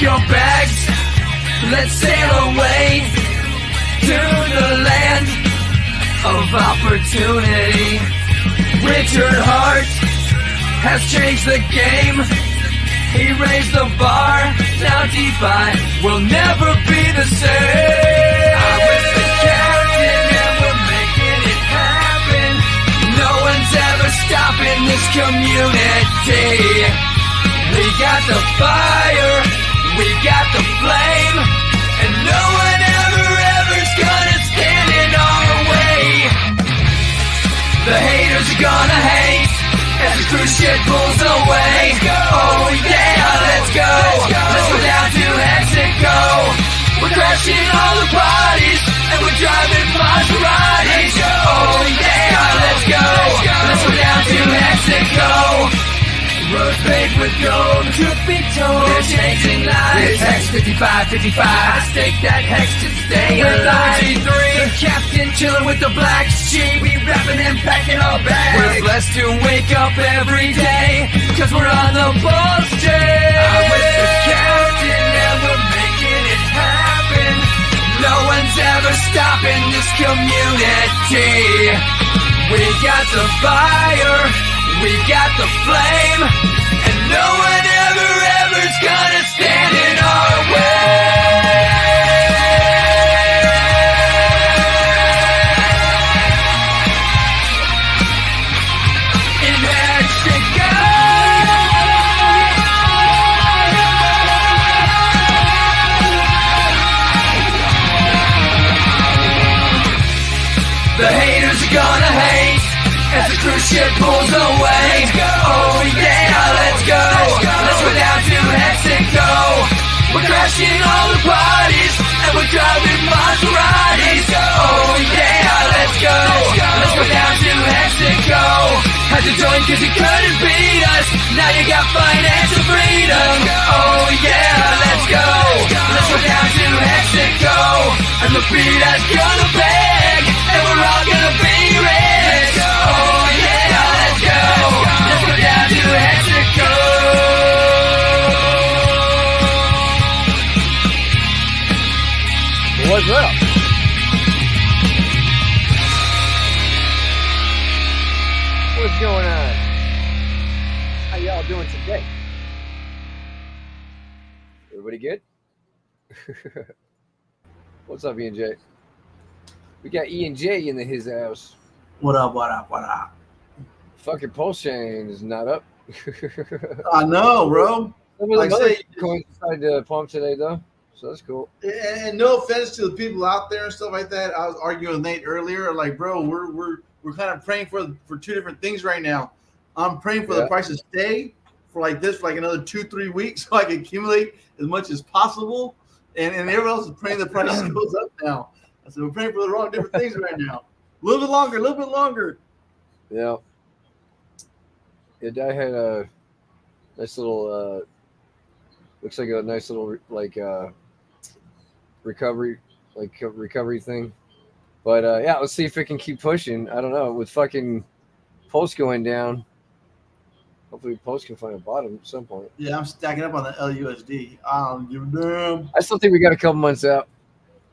your bags, let's sail away to the land of opportunity. Richard Hart has changed the game. He raised the bar, now DeFi will never be the same. I'm with the captain and we're making it happen. No one's ever stopping this community. We got the fire, we got the flame, and no one ever's gonna stand in our way. The haters are gonna hate as the cruise ship pulls away. Oh yeah, let's go. Let's go down to Mexico. We're crashing all the parties and we're driving Maseratis. Oh yeah, let's go. Let's go down to Mexico. Roads paved with gold, truth be told, they're changing lives. Hex 55, 55, I stake that hex to stay alive. The captain chilling with the Blacksheep, we rapping and packing our bags. We're blessed to wake up every day, cause we're on the Pulsechain. I'm with the captain and we're making it happen. No one's ever stopping this community. We got the fire, we got the flame, and no one ever's gonna stand in our way. In Mexico, the haters are gonna hate as the cruise ship pulls away. Oh yeah, let's go. Let's go down to Mexico. We're crashing all the parties and we're driving Maseratis. Oh yeah, let's go. Let's go down to Mexico. Had to join cause you couldn't beat us. Now you got financial freedom. Oh yeah, let's go. Let's go down to Mexico. And the beat is gonna beg, and we're all gonna be rich. Oh yeah, let's go. Let's go down to Mexico. What's up? What's going on? How y'all doing today? Everybody good? What's up, E&J? We got E&J in his house. What up, what up, what up? Fucking Pulsechain is not up. I know, bro. Like coins decided to pump today, though. So that's cool. And no offense to the people out there and stuff like that. I was arguing with Nate earlier. Like, bro, we're kind of praying for two different things right now. I'm praying for the price to stay for like this for like another 2-3 weeks so I can accumulate as much as possible. And everyone else is praying the price goes up now. I said we're praying for the wrong different things right now. A little bit longer. Yeah. Yeah, I had a nice little looks like a nice little like recovery thing. But yeah, let's see if it can keep pushing. I don't know, with fucking Pulse going down. Hopefully Pulse can find a bottom at some point. Yeah, I'm stacking up on the LUSD. I don't give a damn. I still think we got a couple months out.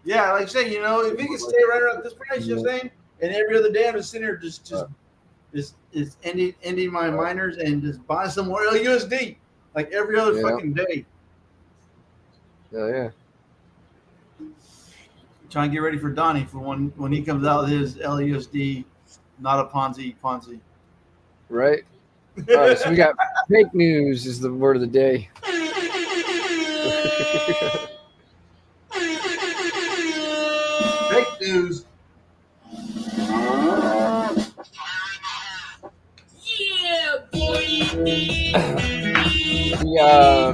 Yeah, like I say, you know, if we can stay right around this price, you know what I'm saying? And every other day I'm just sitting here just ending my miners and just buying some more LUSD like every other fucking day. Yeah. Trying to get ready for Donnie for when he comes out with his LUSD, not a Ponzi. Right. All right, so we got fake news is the word of the day. Fake news. Yeah, boy.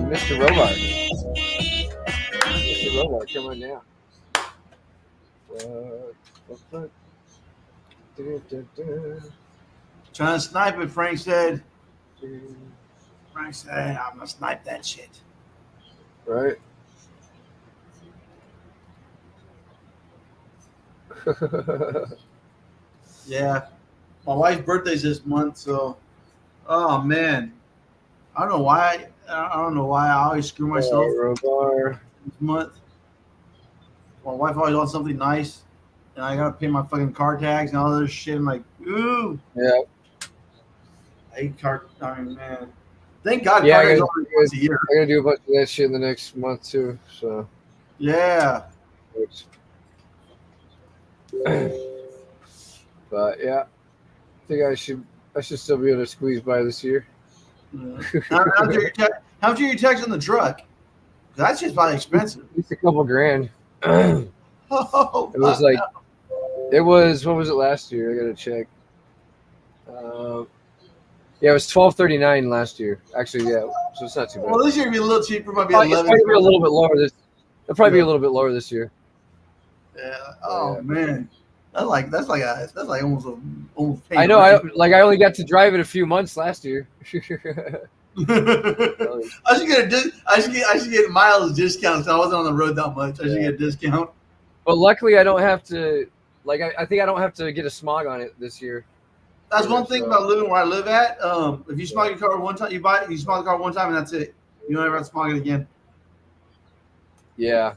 Mr. Robot. Mr. Robot, come on down. Trying to snipe it, Frank said. Frank said, I'm going to snipe that shit. Right. Yeah. My wife's birthday's this month, so, oh, man. I don't know why. I don't know why I always screw myself Robar. this month. My wife always wants something nice, and I gotta pay my fucking car tags and all this shit. I'm like, ooh, Yeah. I hate car. I mean, man. Thank God Yeah, car tags only once a year. I gotta do a bunch of that shit in the next month too. So. Yeah. But yeah, I think I should still be able to squeeze by this year. How much are your tags on the truck? That's just probably expensive. At least a couple grand. Oh, It was like, it was, what was it last year? I gotta check. Yeah, it was $12.39 last year. Actually, yeah, so it's not too bad. well, this year be a little cheaper. Might be It's 11. probably be a little bit lower this. It'll probably be a little bit lower this year. Yeah. Oh man, that's like almost almost. I know. I only got to drive it a few months last year. I should get mileage discounts. I wasn't on the road that much. I should get a discount. But luckily, I don't have to. Like, I think I don't have to get a smog on it this year. That's one thing about living where I live at. If you smog your car one time, you smog the car one time, and that's it. You don't ever have to smog it again. Yeah.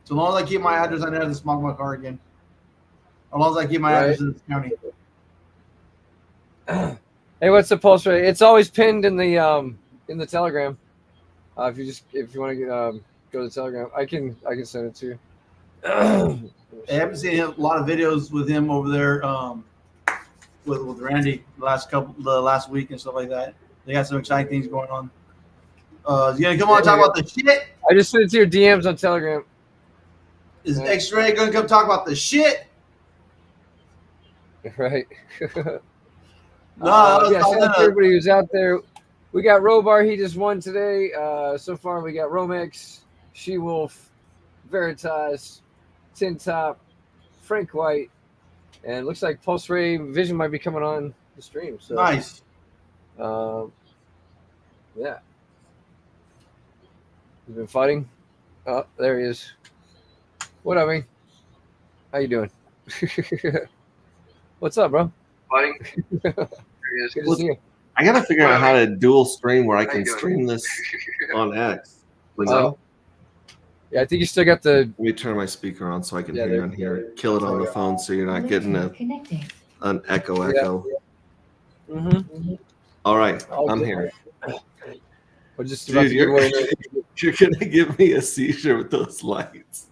So long as I keep my address, I never have to smog my car again. As long as I keep my address in this county. Hey, what's the pulse rate? It's always pinned in the Telegram. If you want to go to the Telegram, I can send it to you. I haven't seen a lot of videos with him over there with Randy the last week and stuff like that. They got some exciting things going on. You gonna come on and talk about the shit? I just sent it to your DMs on Telegram. Is X-Ray gonna come talk about the shit? Right. No, yeah, shout out to everybody who's out there. We got Robar, he just won today. So far we got Romex, She-Wolf, Veritas, Tin Top, Frank White, and it looks like PulseRayVision might be coming on the stream. So nice. Yeah. He's been fighting. Oh, there he is. What up, man? How you doing? What's up, bro? Fighting. Good to see you. I gotta figure out how to dual stream where I can stream this on X. Yeah, I think you still got the. Let me turn my speaker on so I can hear you on here. Kill it on the phone so you're not getting an echo. Yeah. Mm-hmm. All right, I'm here. We're just about Dude, you're gonna give me a seizure with those lights.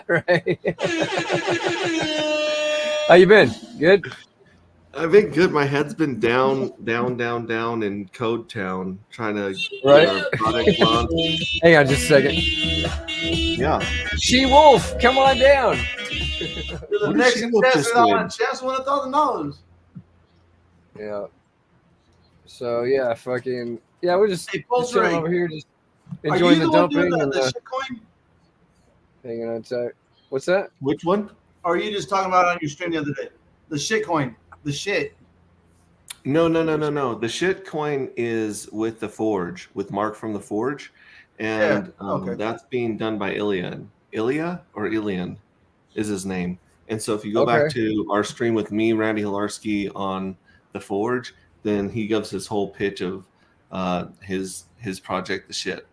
Right. How you been? Good? I've been good. My head's been down in Code Town trying to product launch. Hang on just a second. Yeah. She-Wolf, come on down. The next contestant on a chance won $1,000. Yeah. So yeah, fucking yeah, we're just chilling over here, just enjoying the dumping and the shitcoin. Hanging on tight. What's that? Which one? Or are you just talking about it on your stream the other day? The shitcoin. The shit. No. The shit coin is with the Forge, with Mark from the Forge, and that's being done by Ilian. Ilian is his name. And so if you go back to our stream with me, Randy Hilarski, on the Forge, then he gives his whole pitch of his project, the shit.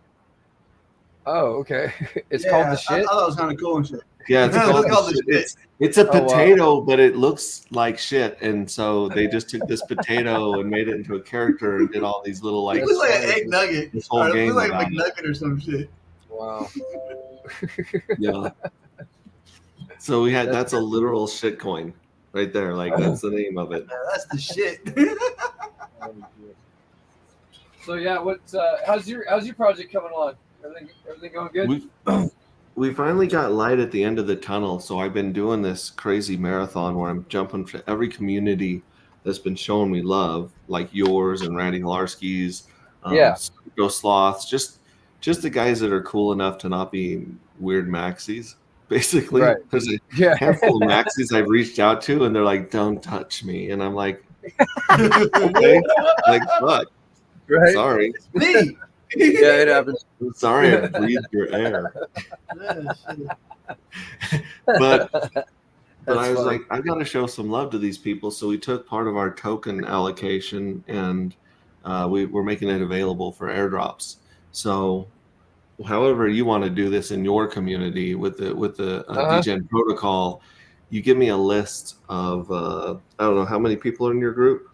Oh, okay. It's called the shit. I thought it was kind of cool and shit. Yeah, it's called the shit. It's a potato, but it looks like shit, and so they just took this potato and made it into a character and did all these little like. It looks like an egg nugget. This whole game. It looks like a McNugget or some shit. Wow. Yeah. So we had that's a literal shit coin right there. Like that's the name of it. Yeah, that's the shit. So yeah, how's your project coming along? Everything going good? We finally got light at the end of the tunnel, so I've been doing this crazy marathon where I'm jumping to every community that's been showing me love, like yours and Randy Hilarski's, Go Sloths, just the guys that are cool enough to not be weird maxis. Basically, there's a handful of maxis I've reached out to, and they're like, "Don't touch me," and I'm like, "Okay, like fuck, sorry." It's me. Yeah, it happens. I'm sorry I breathed your air. But I was like, I've got to show some love to these people. So we took part of our token allocation and We're making it available for airdrops. So however you want to do this in your community with the Degen protocol, you give me a list of I don't know how many people are in your group.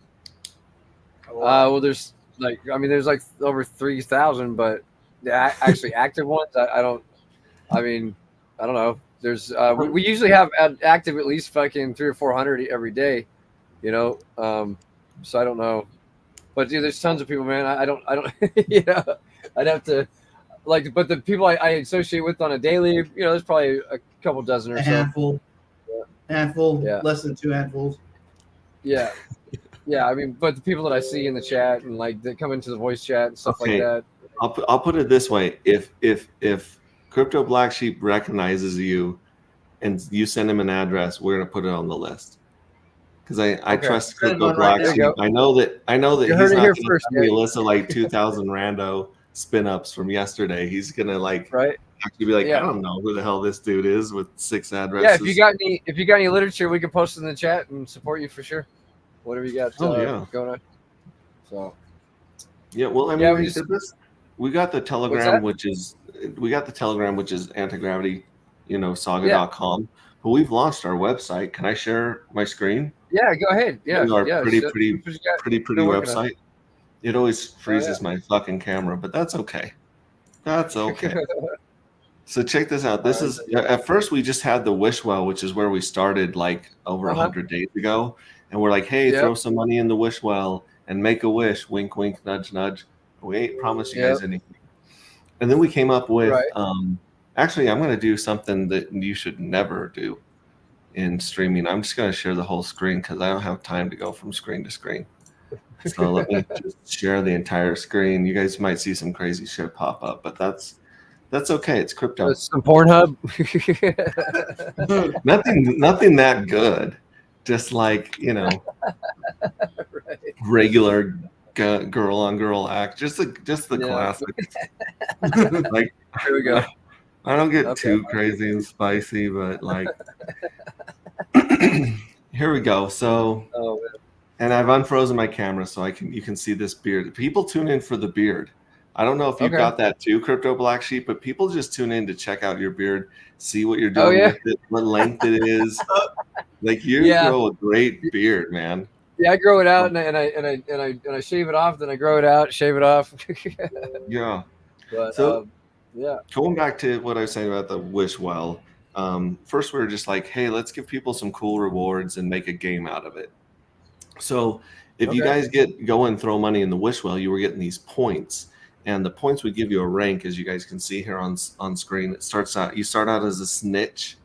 Well, there's there's like over 3,000, but actually active ones, I don't know. There's we usually have active at least fucking 300 or 400 every day, you know. So I don't know, but dude, there's tons of people, man. I don't you know, I'd have to but the people I associate with on a daily, you know, there's probably a couple dozen or handful. Yeah. Less than 2 handfuls. Yeah. Yeah, I mean, but the people that I see in the chat and like that come into the voice chat and stuff like that. I'll put it this way: if Crypto Blacksheep recognizes you and you send him an address, we're gonna put it on the list. Because I trust Crypto Blacksheep. I know that he's not gonna send me a list of like 2,000 rando spin ups from yesterday. He's gonna actually be like, I don't know who the hell this dude is with 6 addresses. Yeah, if you got any literature, we can post it in the chat and support you for sure. Whatever you got going on. So yeah, well, I mean, we got the Telegram, which is anti-gravity, you know, saga.com. But we've launched our website. Can I share my screen? Yeah, go ahead. Yeah, pretty website. It always freezes my fucking camera, but that's okay. That's okay. So check this out. This is at first we just had the wish well, which is where we started like over 100 days ago. And we're like, hey, throw some money in the wish well and make a wish. Wink, wink, nudge, nudge. We ain't promised you guys anything. And then we came up with, actually, I'm going to do something that you should never do in streaming. I'm just going to share the whole screen because I don't have time to go from screen to screen. So let me just share the entire screen. You guys might see some crazy shit pop up, but that's okay. It's crypto. It's some Pornhub. nothing that good. Just like, you know, regular girl on girl act, just the classic. Like, here we go. I don't get too crazy and spicy, but like, here we go. So, and I've unfrozen my camera so you can see this beard. People tune in for the beard. I don't know if you've got that too, Crypto Blacksheep, but people just tune in to check out your beard, see what you're doing with it, what length it is. Like you grow a great beard, man. Yeah, I grow it out and I shave it off, then I grow it out, shave it off. Yeah. But, so going back to what I was saying about the wish well, first we were just like, hey, let's give people some cool rewards and make a game out of it. So if you guys go and throw money in the wish well, you were getting these points. And the points would give you a rank, as you guys can see here on screen. You start out as a snitch,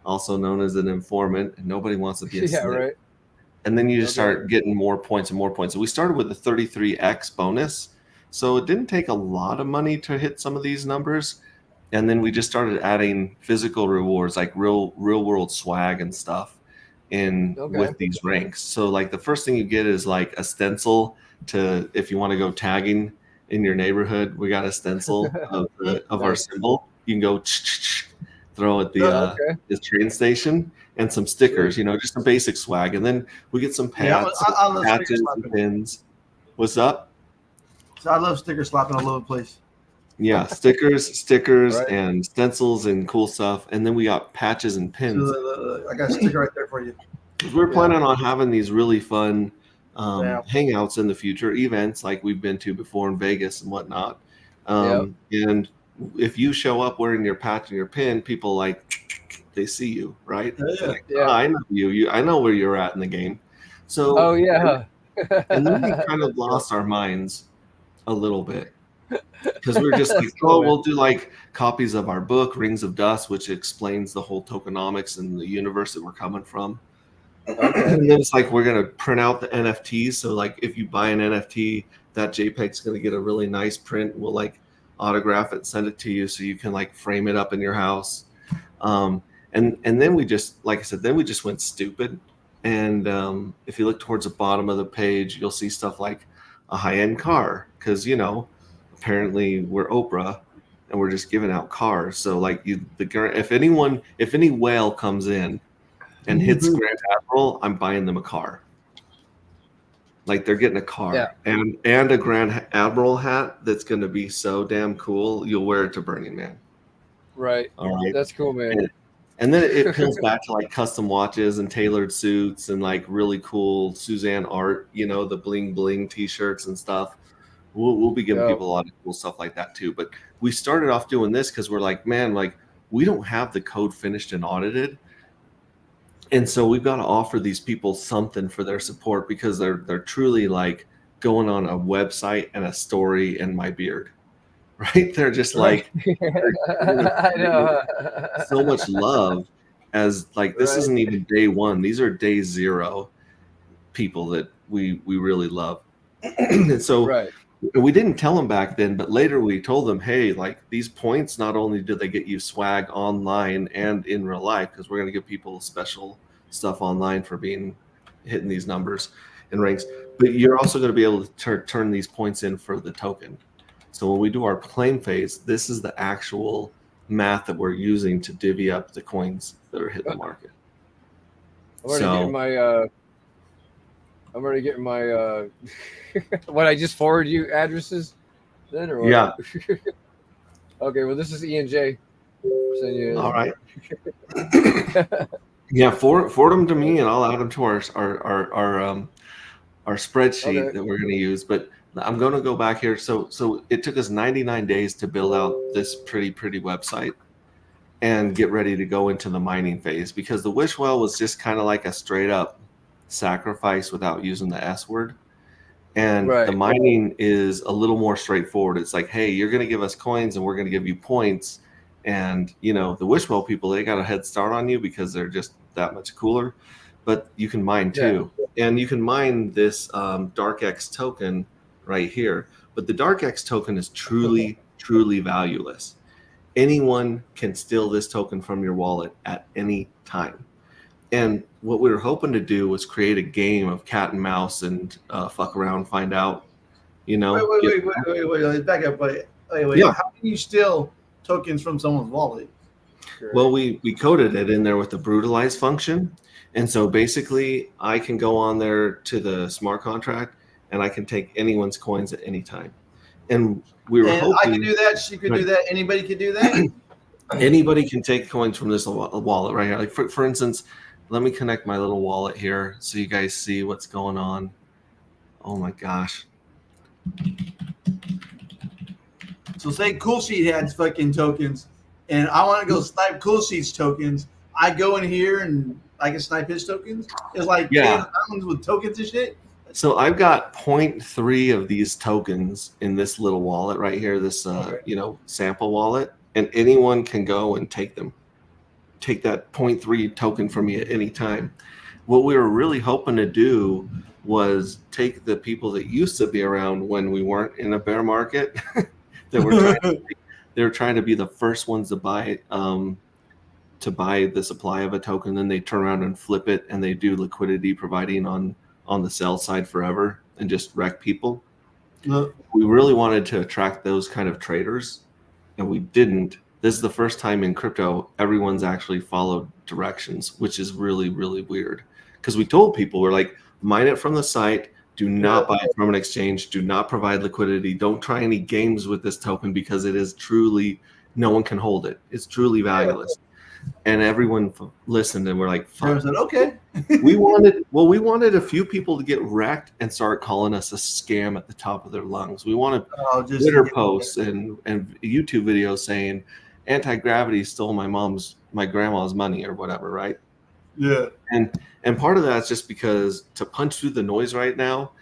also known as an informant, and nobody wants to be a snitch. Right. And then you just start getting more points and more points. So we started with a 33x bonus. So it didn't take a lot of money to hit some of these numbers. And then we just started adding physical rewards, like real world swag and stuff with these ranks. So like the first thing you get is like a stencil to, if you want to go tagging in your neighborhood, we got a stencil of our symbol. You can go throw at the train station, and some stickers, you know, just some basic swag. And then we get some patches and pins. What's up? So I love sticker slapping all over the place. Yeah, stickers and stencils and cool stuff. And then we got patches and pins. So, I got a sticker right there for you. We're planning on having these really fun hangouts in the future, events like we've been to before in Vegas and whatnot. And if you show up wearing your patch and your pin, people they see you, right? I know you. I know where you're at in the game. So and then we kind of lost our minds a little bit because we were just like, we'll do like copies of our book, Rings of Dust, which explains the whole tokenomics and the universe that we're coming from. And then it's like we're gonna print out the NFTs. So like if you buy an NFT, that JPEG's gonna get a really nice print. We'll like autograph it, send it to you so you can like frame it up in your house. And then we just, like I said, then we just went stupid. And if you look towards the bottom of the page, you'll see stuff like a high-end car, because you know apparently we're Oprah and we're just giving out cars. So like if any whale comes in and hits Grand Admiral, I'm buying them a car. Like they're getting a car and a Grand Admiral hat that's going to be so damn cool. You'll wear it to Burning Man. Right. All right. That's cool, man. And then it peels back to like custom watches and tailored suits and like really cool Suzanne art, you know, the bling bling t-shirts and stuff. We'll be giving people a lot of cool stuff like that too. But we started off doing this because we're like, man, like we don't have the code finished and audited. And so we've got to offer these people something for their support because they're truly like going on a website and a story and my beard, right? They're just like I know. so much love as like this isn't even day one. These are day zero people that we really love. And so we didn't tell them back then, but later we told them, hey, like these points, not only do they get you swag online and in real life, because we're going to give people special stuff online for hitting these numbers and ranks, but you're also going to be able to turn these points in for the token. So when we do our claim phase, this is the actual math that we're using to divvy up the coins that are hitting the market. I'm already getting my what I just forwarded you addresses then or what? Yeah. Okay, well this is ENJ. All right. Yeah, forward them to me and I'll add them to our spreadsheet that we're going to use. But I'm going to go back here. So it took us 99 days to build out this pretty website and get ready to go into the mining phase, because the wish well was just kind of like a straight up sacrifice without using the S word. And the mining is a little more straightforward. It's like, hey, you're going to give us coins and we're going to give you points. And, you know, the Wishwell people, they got a head start on you because they're just that much cooler. But you can mine too. Yeah. And you can mine this DarkX token right here. But the DarkX token is truly valueless. Anyone can steal this token from your wallet at any time. And what we were hoping to do was create a game of cat and mouse and fuck around, find out, you know. Wait, back up. Wait. Yeah. How can you steal tokens from someone's wallet? Well, we coded it in there with the brutalize function. And so basically I can go on there to the smart contract and I can take anyone's coins at any time. And we were hoping I can do that. She could do that. Anybody could do that. Anybody can take coins from this wallet right here. Like for instance, let me connect my little wallet here so you guys see what's going on. Oh my gosh. So say Cool Sheet has fucking tokens and I want to go snipe Cool Sheet's tokens. I go in here and I can snipe his tokens. It's like with tokens and shit. So I've got 0.3 of these tokens in this little wallet right here, this sample wallet, and anyone can go and take them. Take that 0.3 token from me at any time. What we were really hoping to do was take the people that used to be around when we weren't in a bear market that were trying to be the first ones to buy the supply of a token, then they turn around and flip it and they do liquidity providing on the sell side forever and just wreck people. We really wanted to attract those kind of traders and we didn't. This is the first time in crypto everyone's actually followed directions, which is really weird, because we told people, we're like, mine it from the site, do not buy it from an exchange, do not provide liquidity, don't try any games with this token because it is truly, no one can hold it, it's truly valueless. And everyone listened and we're like, fuck. Said, okay. we wanted a few people to get wrecked and start calling us a scam at the top of their lungs. We wanted Twitter posts and YouTube videos saying anti-gravity stole my grandma's money or whatever, right? Yeah. And part of that's just because to punch through the noise right now,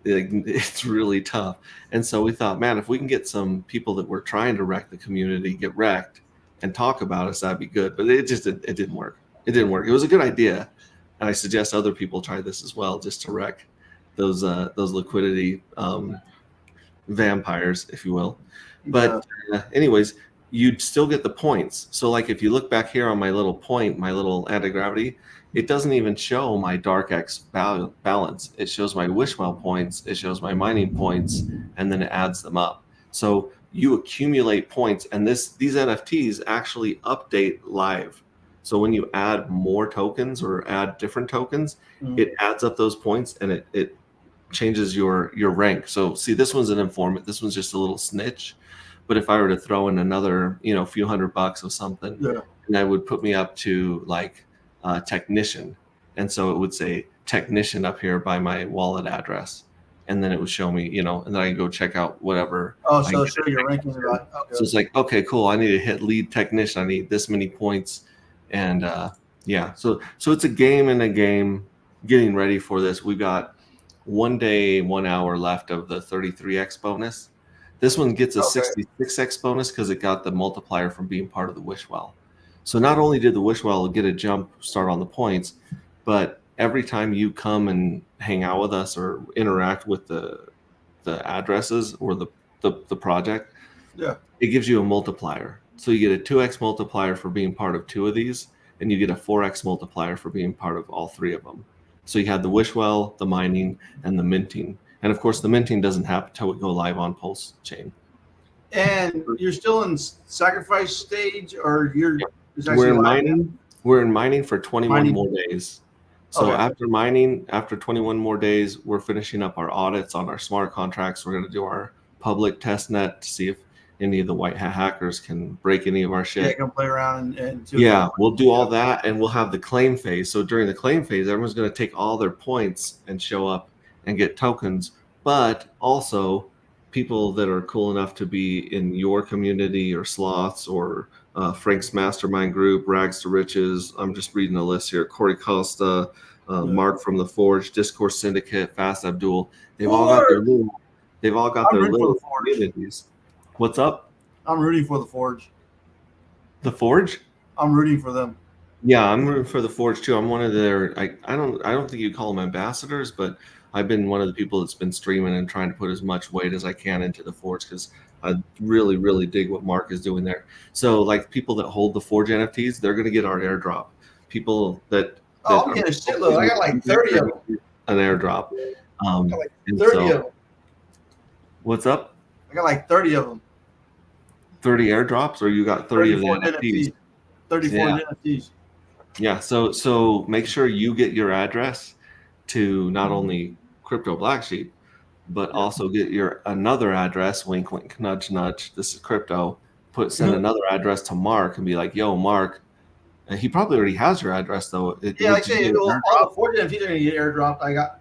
it's really tough. And so we thought, man, if we can get some people that were trying to wreck the community get wrecked and talk about us, that'd be good. But it didn't work. It didn't work. It was a good idea, and I suggest other people try this as well, just to wreck those liquidity vampires, if you will. But anyways, you'd still get the points. So like if you look back here on my little point, my little anti-gravity, it doesn't even show my DarkX balance. It shows my Wishwell points, it shows my mining points, and then it adds them up. So you accumulate points, and these NFTs actually update live. So when you add more tokens or add different tokens, it adds up those points and it changes your rank. So see, this one's an informant. This one's just a little snitch. But if I were to throw in another, few $100 of something, Yeah. and that would put me up to like technician. And so it would say technician up here by my wallet address. And then it would show me, and then I can go check out whatever. Oh, so it'll show your rankings about. Okay. So it's like, okay, cool. I need to hit lead technician. I need this many points. And so it's a game in a game getting ready for this. We've got 1 day, 1 hour left of the 33x bonus. This one gets a 66x bonus because it got the multiplier from being part of the wish well. So not only did the wish well get a jump start on the points, but every time you come and hang out with us or interact with the addresses or the project, it gives you a multiplier. So you get a 2x multiplier for being part of 2 of these, and you get a 4x multiplier for being part of all 3 of them. So you have the wish well, the mining, and the minting. And of course, the minting doesn't happen until we go live on Pulsechain. And you're still in sacrifice stage, or you're? We're in mining. We're in mining for 21 more days. So after mining, after 21 more days, we're finishing up our audits on our smart contracts. We're going to do our public test net to see if any of the white hat hackers can break any of our shit. Yeah, come play around and we'll do all that, and we'll have the claim phase. So during the claim phase, everyone's going to take all their points and show up and get tokens. But also, people that are cool enough to be in your community or sloths or Frank's mastermind group, Rags to Riches. I'm just reading the list here. Corey Costa, Mark from the Forge, Discourse Syndicate, Fast Abdul. They've all got their little communities. What's up? I'm rooting for the Forge. The Forge? I'm rooting for them. Yeah, I'm rooting for the Forge too. I'm one of their. I don't think you call them ambassadors, but I've been one of the people that's been streaming and trying to put as much weight as I can into the Forge because I really, really dig what Mark is doing there. So, like people that hold the Forge NFTs, they're going to get our airdrop. People that I'm getting a shitload. I got like 30 of them. An airdrop. I got like 30 of them. What's up? I got like 30 of them. 30 airdrops, or you got 30 of the NFTs? 34 NFTs. Yeah. So make sure you get your address to not only Crypto Blacksheep, but also get your another address, wink wink, nudge nudge, this is crypto, send another address to Mark and be like, yo, Mark, and he probably already has your address though. Like I say, all the Forge NFTs are going to get airdropped. I got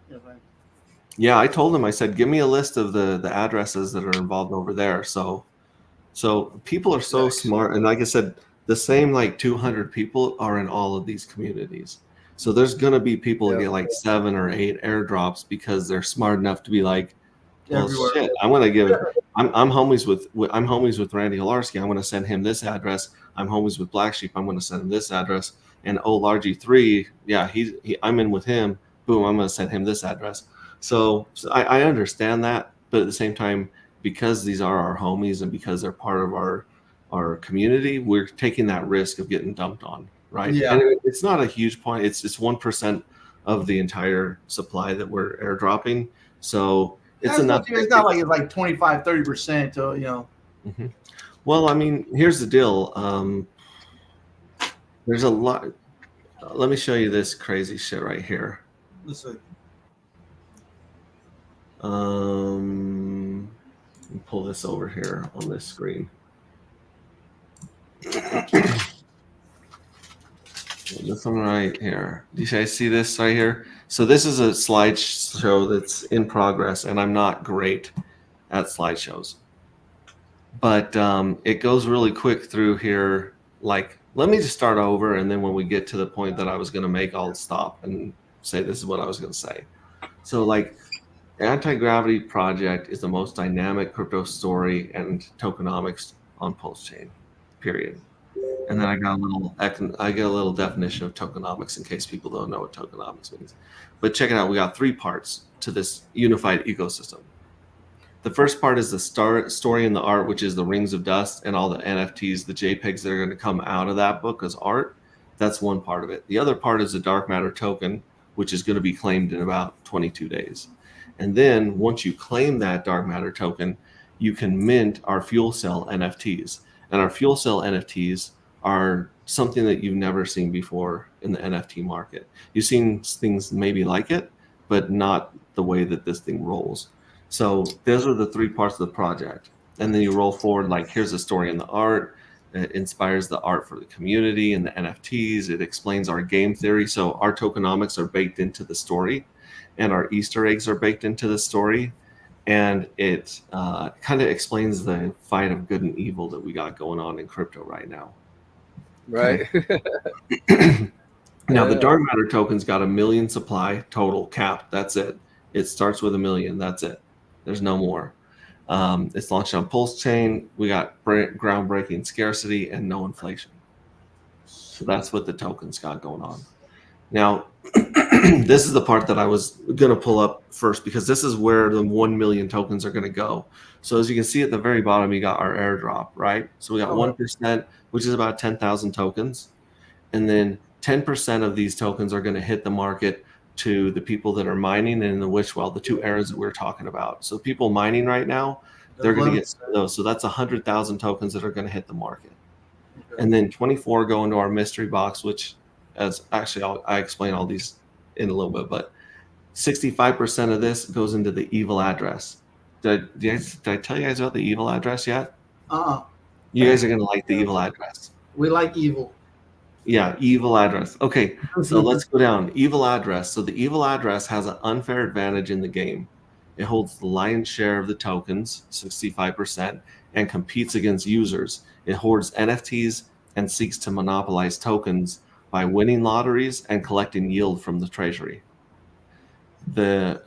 yeah, I told him, I said, give me a list of the addresses that are involved over there. So people are so smart, and like I said, the same like 200 people are in all of these communities. So there's gonna be people that get like 7 or 8 airdrops because they're smart enough to be like, well, shit, I'm gonna give. I'm homies with Randy Holarski. I'm gonna send him this address. I'm homies with Blacksheep. I'm gonna send him this address. And Largy3, yeah, I'm in with him. Boom, I'm gonna send him this address. So I understand that, but at the same time, because these are our homies and because they're part of our community, we're taking that risk of getting dumped on. Right. Yeah. And it's not a huge point. It's 1% of the entire supply that we're airdropping. So it's enough. It's not like it's like 25, 30% to, Mm-hmm. Well, I mean, here's the deal. There's a lot. Let me show you this crazy shit right here. Let's see. Let me pull this over here on this screen. This one right here. Do you guys see this right here? So this is a slideshow that's in progress, and I'm not great at slideshows. But it goes really quick through here. Like, let me just start over, and then when we get to the point that I was going to make, I'll stop and say this is what I was going to say. So, like, Anti-Gravity Project is the most dynamic crypto story and tokenomics on Pulsechain, period. And then I got a little definition of tokenomics in case people don't know what tokenomics means. But check it out. We got 3 parts to this unified ecosystem. The first part is the story and the art, which is the rings of dust and all the NFTs, the JPEGs that are going to come out of that book as art. That's one part of it. The other part is the dark matter token, which is going to be claimed in about 22 days. And then once you claim that dark matter token, you can mint our fuel cell NFTs. And our fuel cell NFTs are something that you've never seen before in the NFT market. You've seen things maybe like it, but not the way that this thing rolls. So those are the three parts of the project. And then you roll forward, like here's the story in the art. It inspires the art for the community and the NFTs. It explains our game theory. So our tokenomics are baked into the story, and our Easter eggs are baked into the story. And it kind of explains the fight of good and evil that we got going on in crypto right now. Right. Now, the dark matter token's got 1 million supply total cap. That's it. It starts with 1 million. That's it. There's no more. It's launched on Pulsechain. We got groundbreaking scarcity and no inflation. So that's what the token's got going on. Now, this is the part that I was going to pull up first, because this is where the 1 million tokens are going to go. So as you can see at the very bottom, you got our airdrop, right? So we got 1%, which is about 10,000 tokens. And then 10% of these tokens are going to hit the market to the people that are mining and in the wish well, the two areas that we're talking about. So people mining right now, they're going to get those. So that's 100,000 tokens that are going to hit the market. And then 24 go into our mystery box, which as actually I explain all these in a little bit, but 65% of this goes into the evil address. Did I tell you guys about the evil address yet? You guys are going to like the evil address. We like evil. Yeah, evil address. Okay, so let's go down. Evil address. So the evil address has an unfair advantage in the game. It holds the lion's share of the tokens, 65%, and competes against users. It hoards NFTs and seeks to monopolize tokens by winning lotteries and collecting yield from the treasury. The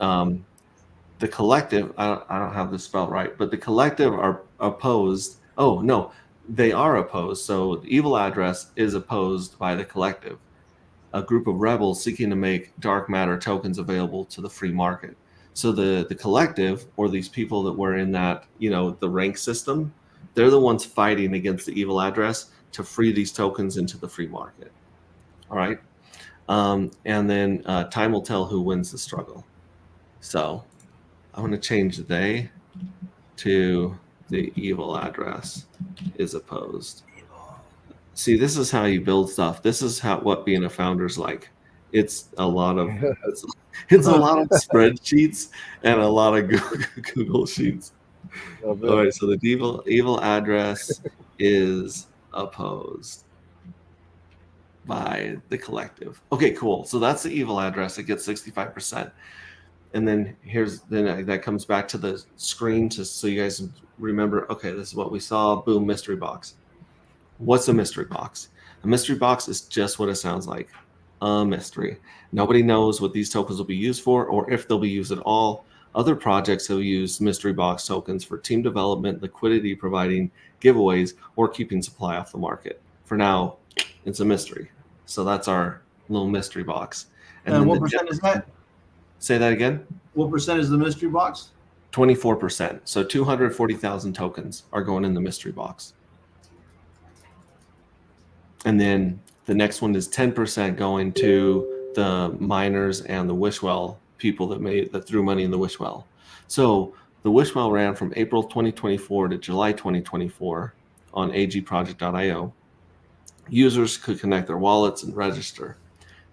collective, I don't have this spelled right, but the collective are opposed. Oh, no. They are opposed. So the evil address is opposed by the collective, a group of rebels seeking to make dark matter tokens available to the free market. So the collective, or these people that were in that, the rank system, they're the ones fighting against the evil address to free these tokens into the free market. All right. And then time will tell who wins the struggle. So I'm going to change they to the evil address is opposed. See, this is how you build stuff. This is what being a founder is like. It's a lot of it's a lot of spreadsheets and a lot of Google sheets. All right, so the evil address is opposed by the collective. Okay, cool. So that's the evil address. It gets 65%. And then that comes back to the screen so you guys remember, okay, this is what we saw. Boom, mystery box. What's a mystery box? A mystery box is just what it sounds like, a mystery. Nobody knows what these tokens will be used for or if they'll be used at all. Other projects have used mystery box tokens for team development, liquidity providing, giveaways, or keeping supply off the market. For now, it's a mystery. So that's our little mystery box. And what percent is that? Say that again. What percent is the mystery box? 24%. So 240,000 tokens are going in the mystery box. And then the next one is 10% going to the miners and the Wishwell people that threw money in the Wishwell. So the Wishwell ran from April 2024 to July 2024 on agproject.io. Users could connect their wallets and register.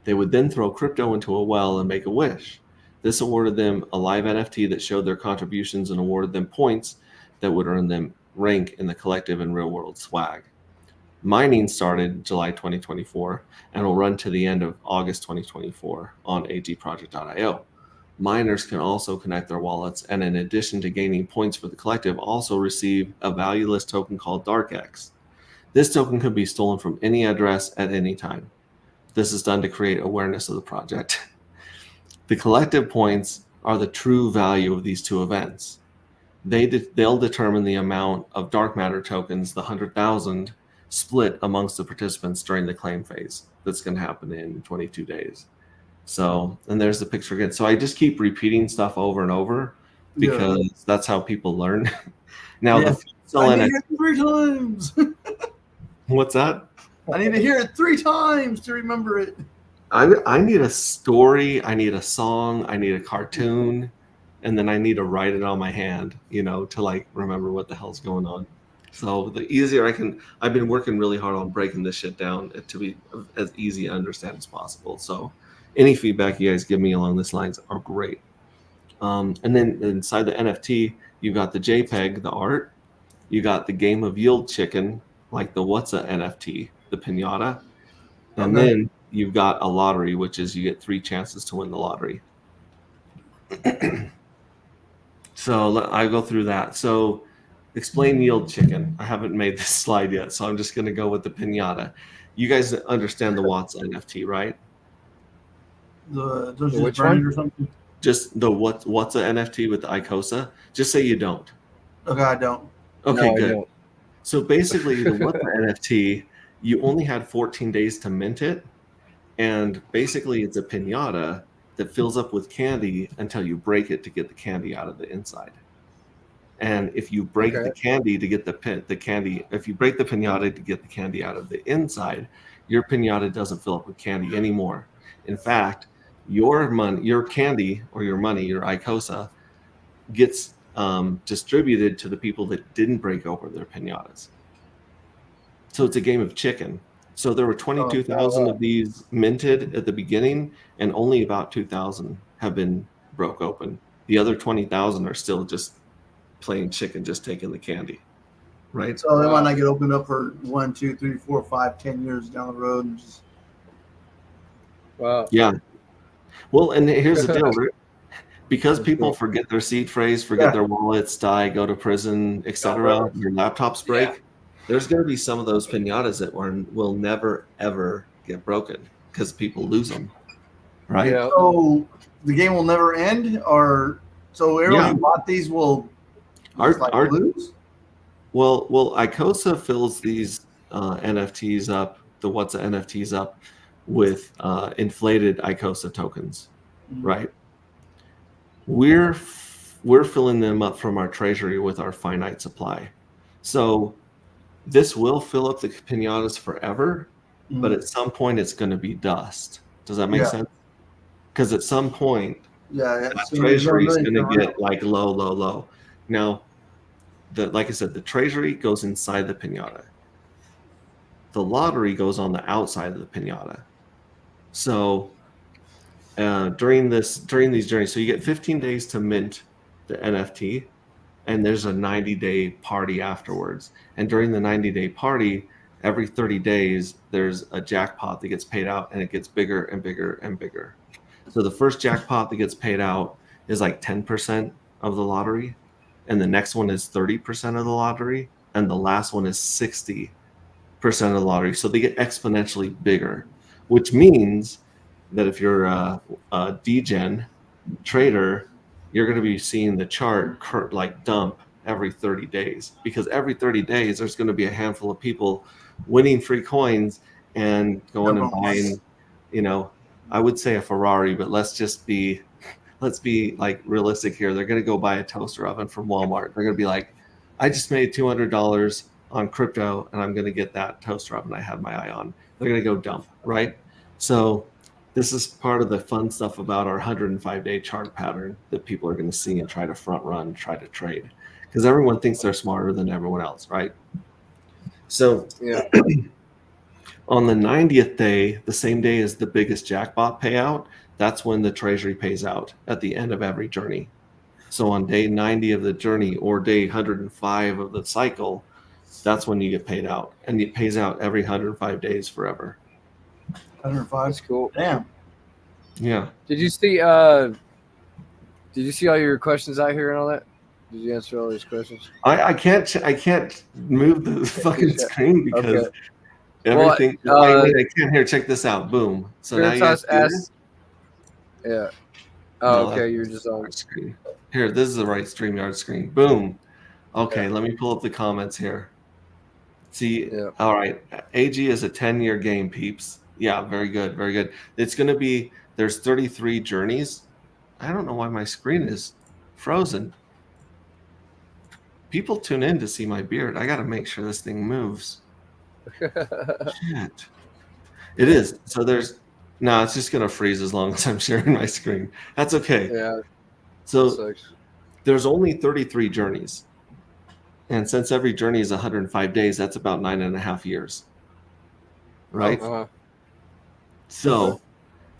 They would then throw crypto into a well and make a wish. This awarded them a live NFT that showed their contributions and awarded them points that would earn them rank in the collective and real world swag. Mining started July 2024 and will run to the end of August 2024 on agproject.io. Miners can also connect their wallets and in addition to gaining points for the collective, also receive a valueless token called DarkX. This token could be stolen from any address at any time. This is done to create awareness of the project. The collective points are the true value of these two events. They'll determine the amount of dark matter tokens, the 100,000, split amongst the participants during the claim phase. That's going to happen in 22 days. So, and there's the picture again. So I just keep repeating stuff over and over because that's how people learn. Now, I need to hear it 3 times. What's that? I need to hear it 3 times to remember it. I need a story, I need a song, I need a cartoon, and then I need to write it on my hand, to like remember what the hell's going on. So the easier I've been working really hard on breaking this shit down to be as easy to understand as possible. So Any feedback you guys give me along this lines are great. And then inside the NFT, you got the JPEG, the art. You got the game of yield chicken, like the what's a NFT, the pinata. And then you've got a lottery, which is you get 3 chances to win the lottery. So I go through that. So explain yield chicken. I haven't made this slide yet, so I'm just going to go with the pinata. You guys understand the Watts NFT, right? Which one? Or something? Just the what's a NFT with the Icosa? Just say you don't. Okay, I don't. Okay, No, I good. don't. So basically, the what's a NFT, you only had 14 days to mint it, and basically it's a pinata that fills up with candy until you break it to get the candy out of the inside. And if you break the candy to get the candy, if you break the pinata to get the candy out of the inside, your pinata doesn't fill up with candy anymore. In fact, your money, your candy or your money, your Icosa, gets distributed to the people that didn't break open their pinatas. So it's a game of chicken. So there were 22,000 of these minted at the beginning, and only about 2,000 have been broke open. The other 20,000 are still just playing chicken, just taking the candy, right? So they might not get opened up for 1, 2, 3, 4, 5, 10 years down the road. And just... Wow. Yeah. Well, and here's the deal, Rick. Because people forget their seed phrase, forget their wallets, die, go to prison, etc., your laptops break, there's going to be some of those pinatas that will never, ever get broken because people lose them, right? Yeah. So the game will never end? Or so everyone who bought these will lose? Well, Icosa fills these NFTs up, the what's the NFTs up with inflated Icosa tokens, right? We're filling them up from our treasury with our finite supply. So this will fill up the pinatas forever, but at some point it's going to be dust. Does that make sense? Because at some point, that treasury is going to get like low. Now, like I said, the treasury goes inside the pinata. The lottery goes on the outside of the pinata. So during these journeys, so you get 15 days to mint the NFT, and there's a 90-day party afterwards. And during the 90-day party, every 30 days, there's a jackpot that gets paid out, and it gets bigger and bigger and bigger. So the first jackpot that gets paid out is like 10% of the lottery, and the next one is 30% of the lottery, and the last one is 60% of the lottery. So they get exponentially bigger, which means that if you're a Degen trader, you're going to be seeing the chart like dump every 30 days, because every 30 days there's going to be a handful of people winning free coins and going and buying, I would say a Ferrari, but let's be like realistic here. They're going to go buy a toaster oven from Walmart. They're going to be like, I just made $200 on crypto and I'm going to get that toaster oven I had my eye on. They're going to go dump, right? So this is part of the fun stuff about our 105-day chart pattern that people are going to see and try to front run, try to trade, because everyone thinks they're smarter than everyone else, right? So on the 90th day, the same day as the biggest jackpot payout, that's when the treasury pays out at the end of every journey. So on day 90 of the journey or day 105 of the cycle, that's when you get paid out, and it pays out every 105 days forever. 105. That's cool. Damn. Yeah. Did you see all your questions out here and all that? Did you answer all these questions? I can't move the fucking screen because everything. Wait, I can't hear. Check this out. Boom. So now you guys asked. Yeah. No, okay. You're just on screen. Here, this is the right StreamYard screen. Boom. Okay, let me pull up the comments here. See, all right. AG is a 10-year game, peeps. Yeah, very good, very good. It's going to be, there's 33 journeys. I don't know why my screen is frozen. People tune in to see my beard. I got to make sure this thing moves. Shit. It is. So it's just going to freeze as long as I'm sharing my screen. That's okay. Yeah. So there's only 33 journeys. And since every journey is 105 days, that's about 9.5 years. Right? So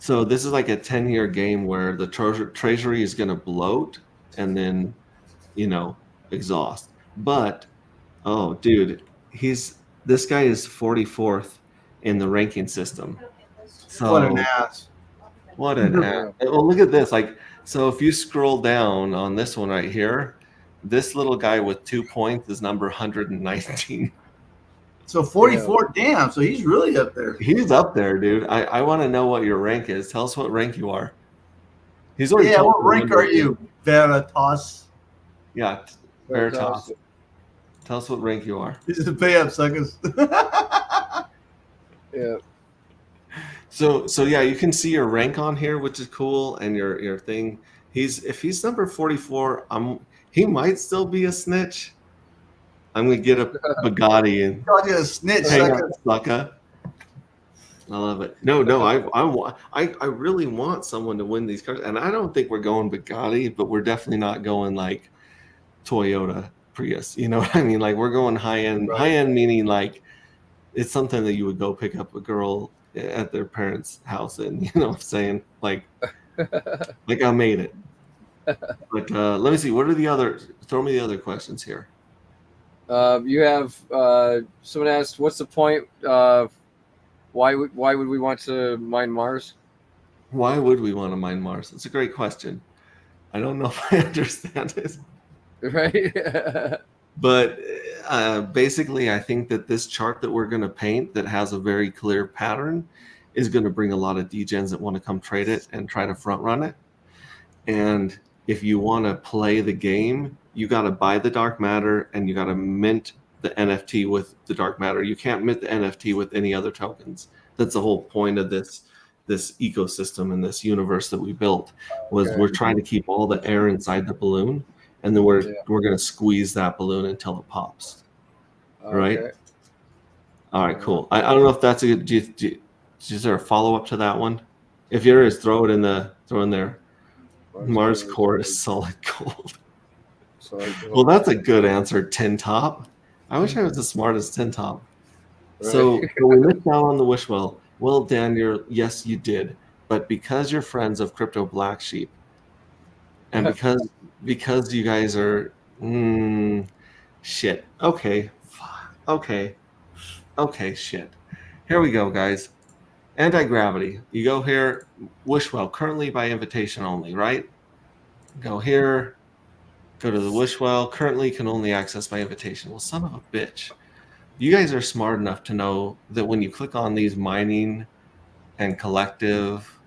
So this is like a 10-year game where the treasury is going to bloat and then, exhaust. But, oh, dude, this guy is 44th in the ranking system. So What an ass. What an ass. Well, look at this. So if you scroll down on this one right here, this little guy with 2 points is number 119. So 44, damn. So he's really up there. He's up there, dude. I want to know what your rank is. Tell us what rank you are. He's already told what rank are you? Veritas. Yeah, Veritas. Tell us what rank you are. This is the pay up, suckers. Yeah. So yeah, you can see your rank on here, which is cool, and your thing. If he's number 44, he might still be a snitch. I'm gonna get a Bugatti and call you a snitch, sucker. I love it. No, I really want someone to win these cars, and I don't think we're going Bugatti, but we're definitely not going like Toyota Prius. You know what I mean? Like we're going high end. Right. High end meaning like it's something that you would go pick up a girl at their parents' house and you know what I'm saying? Like I made it. But let me see. What are the other? Throw me the other questions here. You have someone asked, "What's the point? Why would we want to mine Mars?" Why would we want to mine Mars? It's a great question. I don't know if I understand it. Right. But basically, I think that this chart that we're going to paint that has a very clear pattern is going to bring a lot of degens that want to come trade it and try to front run it. And if you want to play the game, you got to buy the dark matter and you got to mint the NFT with the dark matter. You can't mint the NFT with any other tokens. That's the whole point of this ecosystem and this universe that we built was we're trying to keep all the air inside the balloon. And then we're going to squeeze that balloon until it pops. Right? All right, cool. I don't know if that's a good. Is there a follow up to that one? If there is, throw in there. Mars core is solid gold. Well, that's a good answer, Tin Top. I wish I was as smart as Tin Top. Right. So we missed out on the wish well. Well, Dan, yes, you did. But because you're friends of Crypto Blacksheep, and because you guys are shit. Okay, shit. Here we go, guys. Anti-gravity. You go here, Wishwell, currently by invitation only, right? Go here, go to the Wishwell, currently can only access by invitation. Well, son of a bitch. You guys are smart enough to know that when you click on these mining and collective,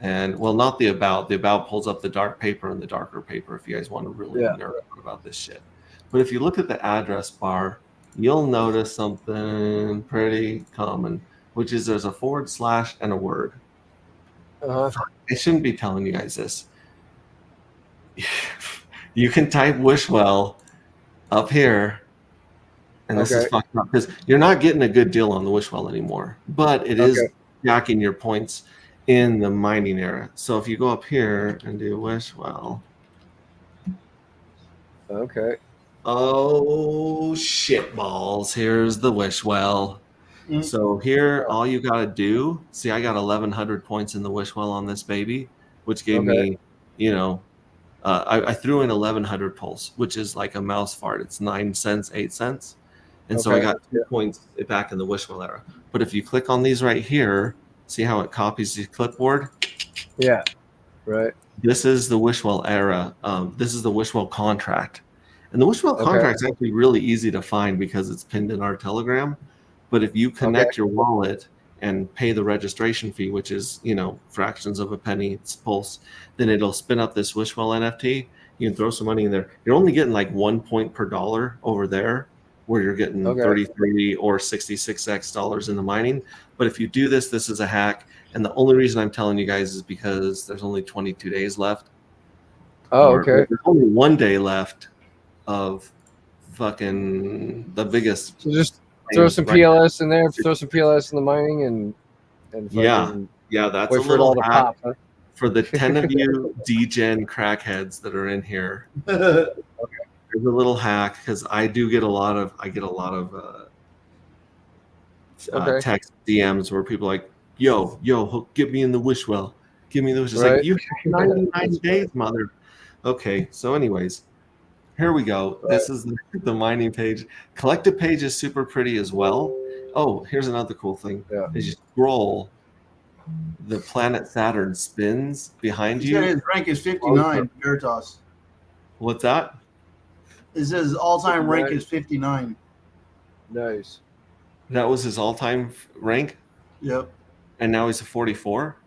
and well, not the about pulls up the dark paper and the darker paper if you guys want to really nerd about this shit. But if you look at the address bar, you'll notice something pretty common, which is there's a / and a word. I shouldn't be telling you guys this. You can type Wishwell up here, and this is fucked up because you're not getting a good deal on the Wishwell anymore, but it is jacking your points in the mining era. So if you go up here and do Wishwell. Okay. Oh, shit balls. Here's the Wishwell. So here, all you got to do, see, I got 1,100 points in the Wishwell on this baby, which gave me, I threw in 1,100 pulse, which is like a mouse fart. It's 9 cents, 8 cents. And so I got 2 points back in the Wishwell era. But if you click on these right here, see how it copies the clipboard? Yeah, right. This is the Wishwell era. This is the Wishwell contract. And the Wishwell contract is actually really easy to find because it's pinned in our Telegram. But if you connect your wallet and pay the registration fee, which is, fractions of a penny, it's Pulse, then it'll spin up this Wishwell NFT. You can throw some money in there. You're only getting like 1 point per dollar over there, where you're getting 33 or 66x dollars in the mining. But if you do this is a hack. And the only reason I'm telling you guys is because there's only 22 days left. Oh, okay. There's only 1 day left of fucking the biggest. So just throw some PLS in there, throw some PLS in the mining and that's a wait for it all little to hack pop. Huh? for the 10 of you Degen crackheads that are in here. There's a little hack because I get a lot of text DMs where people are like, get me in the wish well. Give me the wish. It's Right. like, you have 99 days, mother. Okay, so anyways, here we go. Right. This is the mining page. Collective page is super pretty as well. Oh, here's another cool thing. Yeah. As you scroll, the planet Saturn spins behind He you. said his rank is 59, Veritas. What's that? It says his all-time rank 59. is 59. Nice. That was his all-time rank, Yep, and now he's a 44.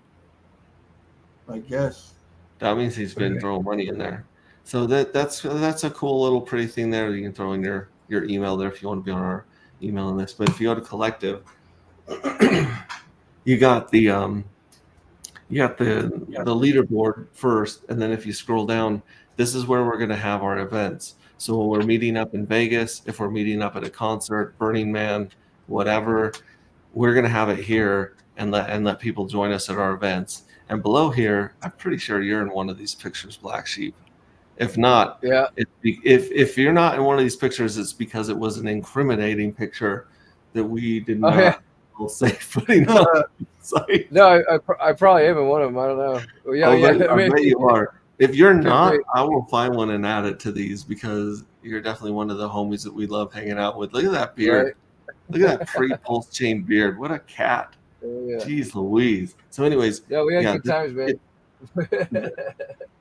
I guess. That means he's been throwing money in there. So that's a cool little pretty thing there. You can throw in your email there if you want to be on our email list. But if you go to collective, you got the leaderboard first, and then if you scroll down, this is where we're going to have our events. So when we're meeting up in Vegas, if we're meeting up at a concert, Burning Man, whatever, we're going to have it here and let people join us at our events. And below here, I'm pretty sure you're in one of these pictures, Blacksheep. If not, Yeah. If you're not in one of these pictures, it's because it was an incriminating picture that we did not feel safe putting on the site. No, I probably am in one of them. I don't know. Well, yeah, I bet you are. If you're not, be. I will find one and add it to these because you're definitely one of the homies that we love hanging out with. Look at that beard. Right. Look at that pre-Pulsechain beard. What a cat. Yeah. Jeez Louise. So anyways, Yeah, we had good times, man.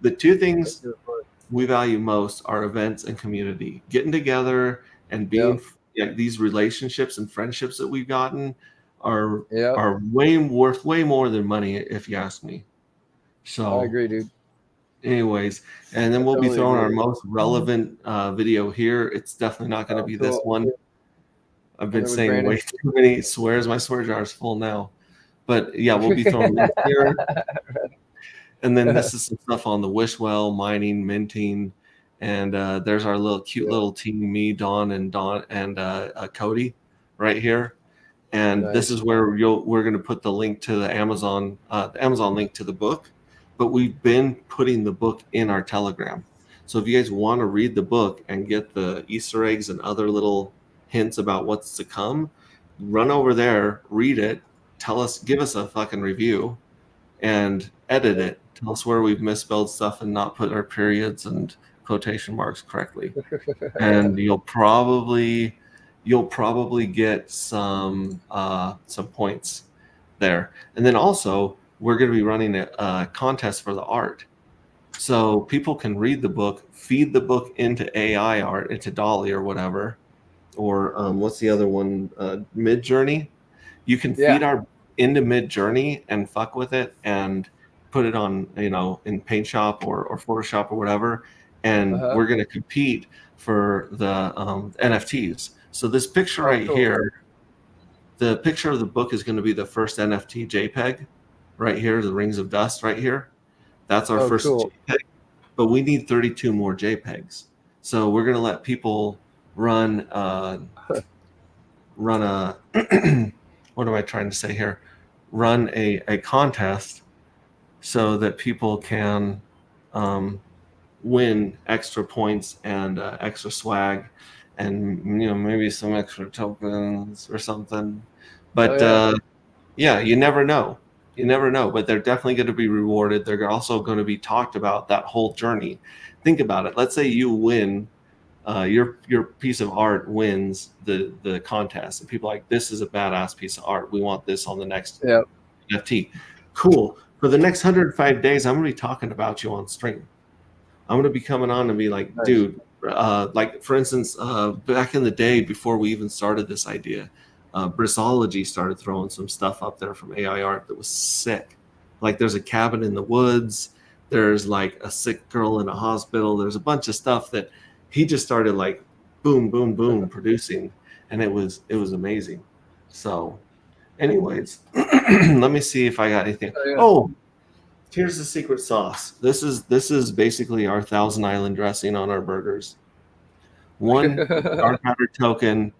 the two things we value most are events and community. Getting together and being these relationships and friendships that we've gotten are worth way more than money, if you ask me. So I agree, dude. Anyways, and then we'll be throwing our most relevant video here. It's definitely not going to be this one. I've been saying way too many swears. My swear jar is full now. But yeah, we'll be throwing this here. And then this is some stuff on the wish well, mining, minting, and there's our cute little team, me, Dawn, and Cody, right here. And this is where we're going to put the link to the Amazon link to the book. But we've been putting the book in our Telegram. So if you guys want to read the book and get the Easter eggs and other little hints about what's to come, run over there, read it, give us a fucking review, and edit it. Tell us where we've misspelled stuff and not put our periods and quotation marks correctly. And you'll probably get some points there. And then also, we're going to be running a contest for the art. So people can read the book, feed the book into AI art, into Dolly or whatever. Or what's the other one? Midjourney. You can feed our into Midjourney and fuck with it and put it on, in Paint Shop or Photoshop or whatever. And we're going to compete for the NFTs. So this picture here, the picture of the book is going to be the first NFT JPEG. Right here, the Rings of Dust right here. That's our first JPEG. But we need 32 more JPEGs. So we're going to let people run a what am I trying to say here? Run a contest so that people can win extra points and extra swag and maybe some extra tokens or something. But you never know. You never know, but they're definitely going to be rewarded. They're also going to be talked about that whole journey. Think about it. Let's say you win, your piece of art wins the contest, and people are like, this is a badass piece of art. We want this on the next NFT. Cool. For the next 105 days, I'm going to be talking about you on stream. I'm going to be coming on and be like, dude, like for instance, back in the day before we even started this idea, Bristology started throwing some stuff up there from AI art that was sick. Like there's a cabin in the woods. There's like a sick girl in a hospital. There's a bunch of stuff that he just started like boom, boom, boom producing. And it was amazing. So anyways, let me see if I got anything. Oh, here's the secret sauce. This is basically our Thousand Island dressing on our burgers. One dark matter token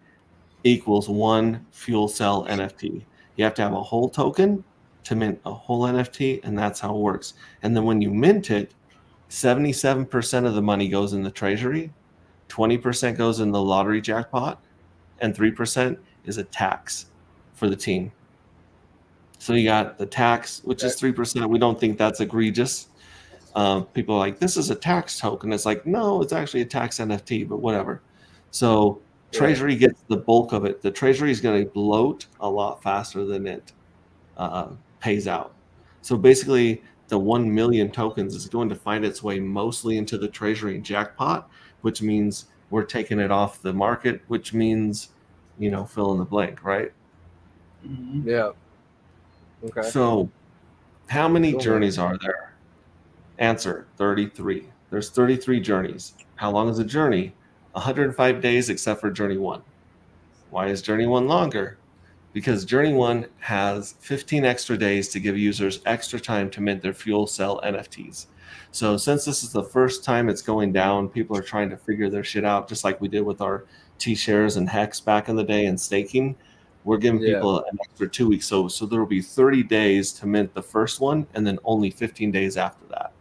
equals one fuel cell NFT. You have to have a whole token to mint a whole NFT, and that's how it works. And then when you mint it, 77% of the money goes in the treasury, 20% goes in the lottery jackpot, and 3% is a tax for the team. So you got the tax, which is 3%. We don't think that's egregious. People are like, this is a tax token. It's like, no, it's actually a tax NFT, but whatever. So Treasury gets the bulk of it. The Treasury is going to bloat a lot faster than it pays out. So basically, the 1 million tokens is going to find its way mostly into the Treasury jackpot, which means we're taking it off the market, which means, fill in the blank, right? Mhm. Yeah. Okay. So how many Cool, man. journeys are there? Answer, 33. There's 33 journeys. How long is a journey? 105 days except for journey 1. Why is journey 1 longer? Because journey 1 has 15 extra days to give users extra time to mint their fuel cell NFTs. So since this is the first time it's going down, people are trying to figure their shit out, just like we did with our T-shares and Hex back in the day and staking. We're giving people an extra 2 weeks. So there will be 30 days to mint the first one, and then only 15 days after that.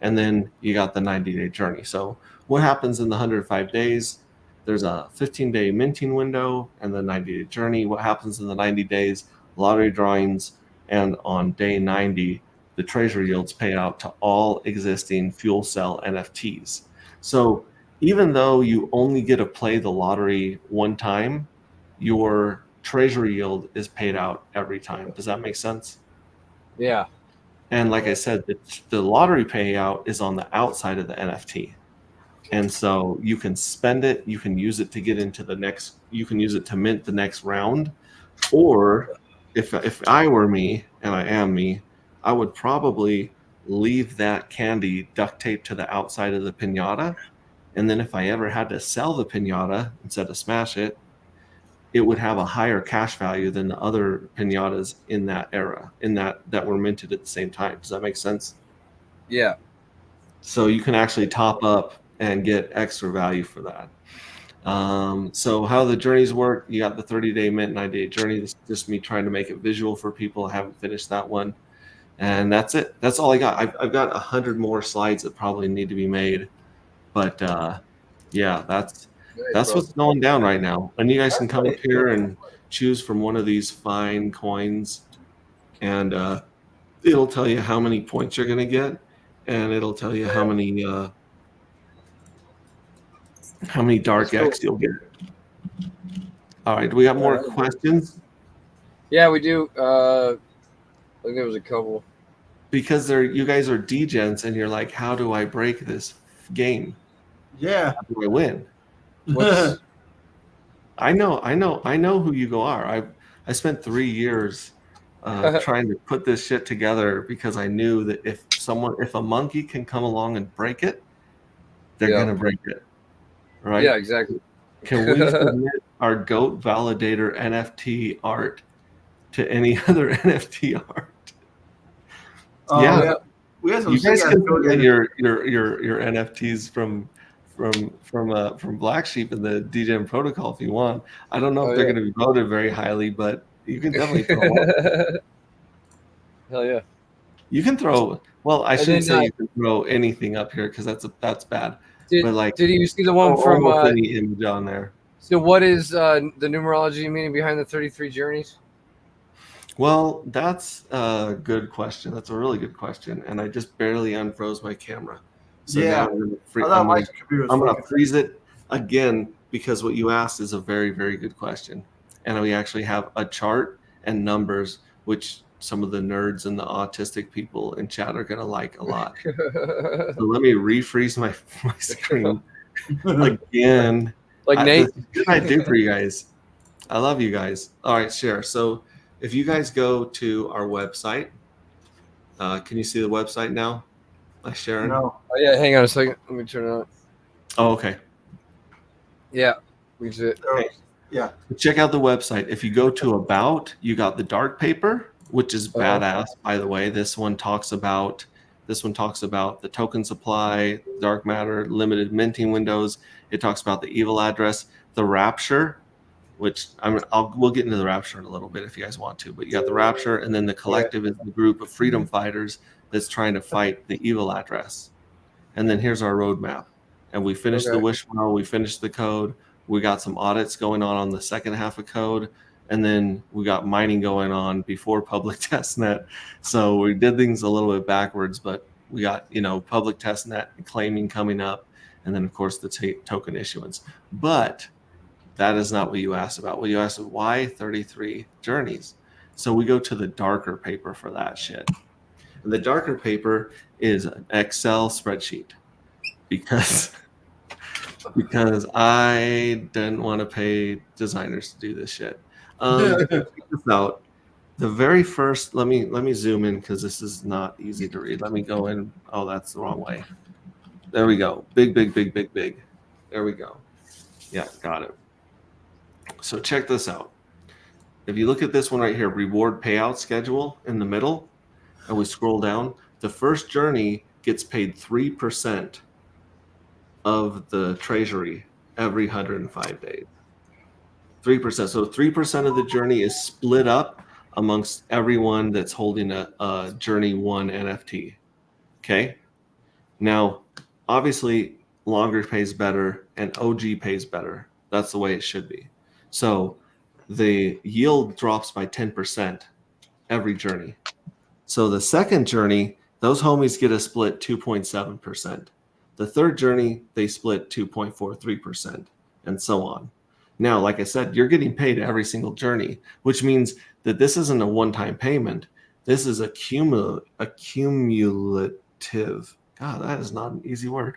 And then you got the 90-day journey. So what happens in the 105 days? There's a 15-day minting window and the 90-day journey. What happens in the 90 days? Lottery drawings. And on day 90, the treasury yields pay out to all existing fuel cell NFTs. So even though you only get to play the lottery one time, your treasury yield is paid out every time. Does that make sense? Yeah. And like I said, the lottery payout is on the outside of the NFT. And so you can spend it, you can use it to get into the next, you can use it to mint the next round. Or if I were me, and I am me, I would probably leave that candy duct taped to the outside of the piñata. And then if I ever had to sell the piñata instead of smash it, it would have a higher cash value than the other piñatas in that era, that were minted at the same time. Does that make sense? Yeah. So you can actually top up and get extra value for that. So how the journeys work, you got the 30-day mint, 90-day journey. This is just me trying to make it visual for people. I haven't finished that one. And that's it. That's all I got. I've got 100 more slides that probably need to be made. But yeah, that's what's going down right now. And you guys can come up here and choose from one of these fine coins. And it'll tell you how many points you're going to get. And it'll tell you how many dark X you'll get. All right, do we got more questions? Yeah, we do. I think there was a couple. Because you guys are degens, and you're like, how do I break this game? Yeah. How do I win? I know who you are. I spent 3 years trying to put this shit together because I knew that if a monkey can come along and break it, they're gonna break it. Right? Yeah, exactly. Can we submit our GOAT validator NFT art to any other NFT art? Yeah. We have some You guys can get your NFTs from Blacksheep and the Degen protocol if you want. I don't know if they're going to be voted very highly, but you can definitely throw one. Hell yeah. You can throw. Well, I shouldn't say you can throw anything up here because that's bad. But did you see the one from any image on there? So what is the numerology meaning behind the 33 journeys? Well, that's a good question. That's a really good question, and I just barely unfroze my camera. So now I'm going to freeze it again because what you asked is a very, very good question, and we actually have a chart and numbers, which some of the nerds and the autistic people in chat are going to like a lot. So let me refreeze my screen again. Like Nate? What can I do for you guys? I love you guys. All right, share. So if you guys go to our website, can you see the website now? Sharon? No. Oh, yeah, hang on a second. Let me turn it on. Oh, okay. Yeah, we see it. Okay. Yeah. Check out the website. If you go to About, you got the dark paper, which is badass, by the way. This one talks about the token supply, dark matter, limited minting windows. It talks about the evil address, the rapture, which we'll get into the rapture in a little bit if you guys want to. But you got the rapture, and then the collective is the group of freedom fighters that's trying to fight the evil address. And then here's our roadmap. And we finished the wish well, we finished the code. We got some audits going on the second half of code. And then we got mining going on before public testnet. So we did things a little bit backwards, but we got, public testnet claiming coming up. And then, of course, the token issuance. But that is not what you asked about. What you asked is why 33 journeys? So we go to the darker paper for that shit. And the darker paper is an Excel spreadsheet because I didn't want to pay designers to do this shit. Check this out. The very first, let me zoom in because this is not easy to read. Let me go in. Oh, that's the wrong way. There we go. Big. There we go. Yeah, got it. So check this out. If you look at this one right here, reward payout schedule in the middle, and we scroll down, the first journey gets paid 3% of the treasury every 105 days. 3%. So 3% of the journey is split up amongst everyone that's holding a Journey 1 NFT. Okay? Now, obviously, longer pays better and OG pays better. That's the way it should be. So the yield drops by 10% every journey. So the second journey, those homies get a split 2.7%. The third journey, they split 2.43%, and so on. Now, like I said, you're getting paid every single journey, which means that this isn't a one-time payment. This is a cumulative. God, that is not an easy word.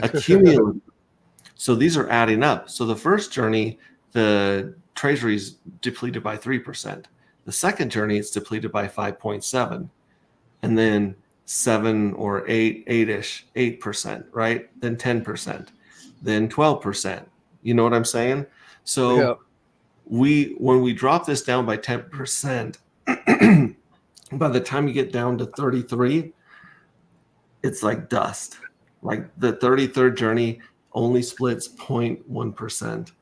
A cumulative. So these are adding up. So the first journey, the treasury is depleted by 3%. The second journey, it's depleted by 5.7%. And then 7 or 8-ish, 8%, right? Then 10%, then 12%. You know what I'm saying? So when we drop this down by 10%, by the time you get down to 33, it's like dust. Like the 33rd journey only splits 0.1%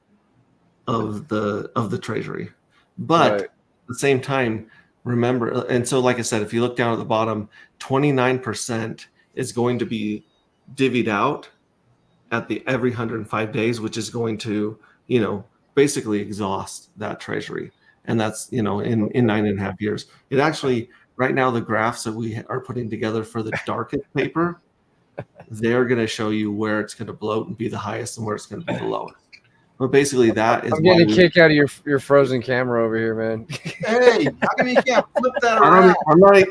of the treasury. But at the same time, remember, and so like I said, if you look down at the bottom, 29% is going to be divvied out at the every 105 days, which is going to, basically exhaust that treasury. And that's, in 9.5 years. It actually, right now, the graphs that we are putting together for the darkest paper, they're going to show you where it's going to bloat and be the highest and where it's going to be the lowest. But basically, that is. I'm getting a kick out of your frozen camera over here, man. Hey, how come you can't flip that around?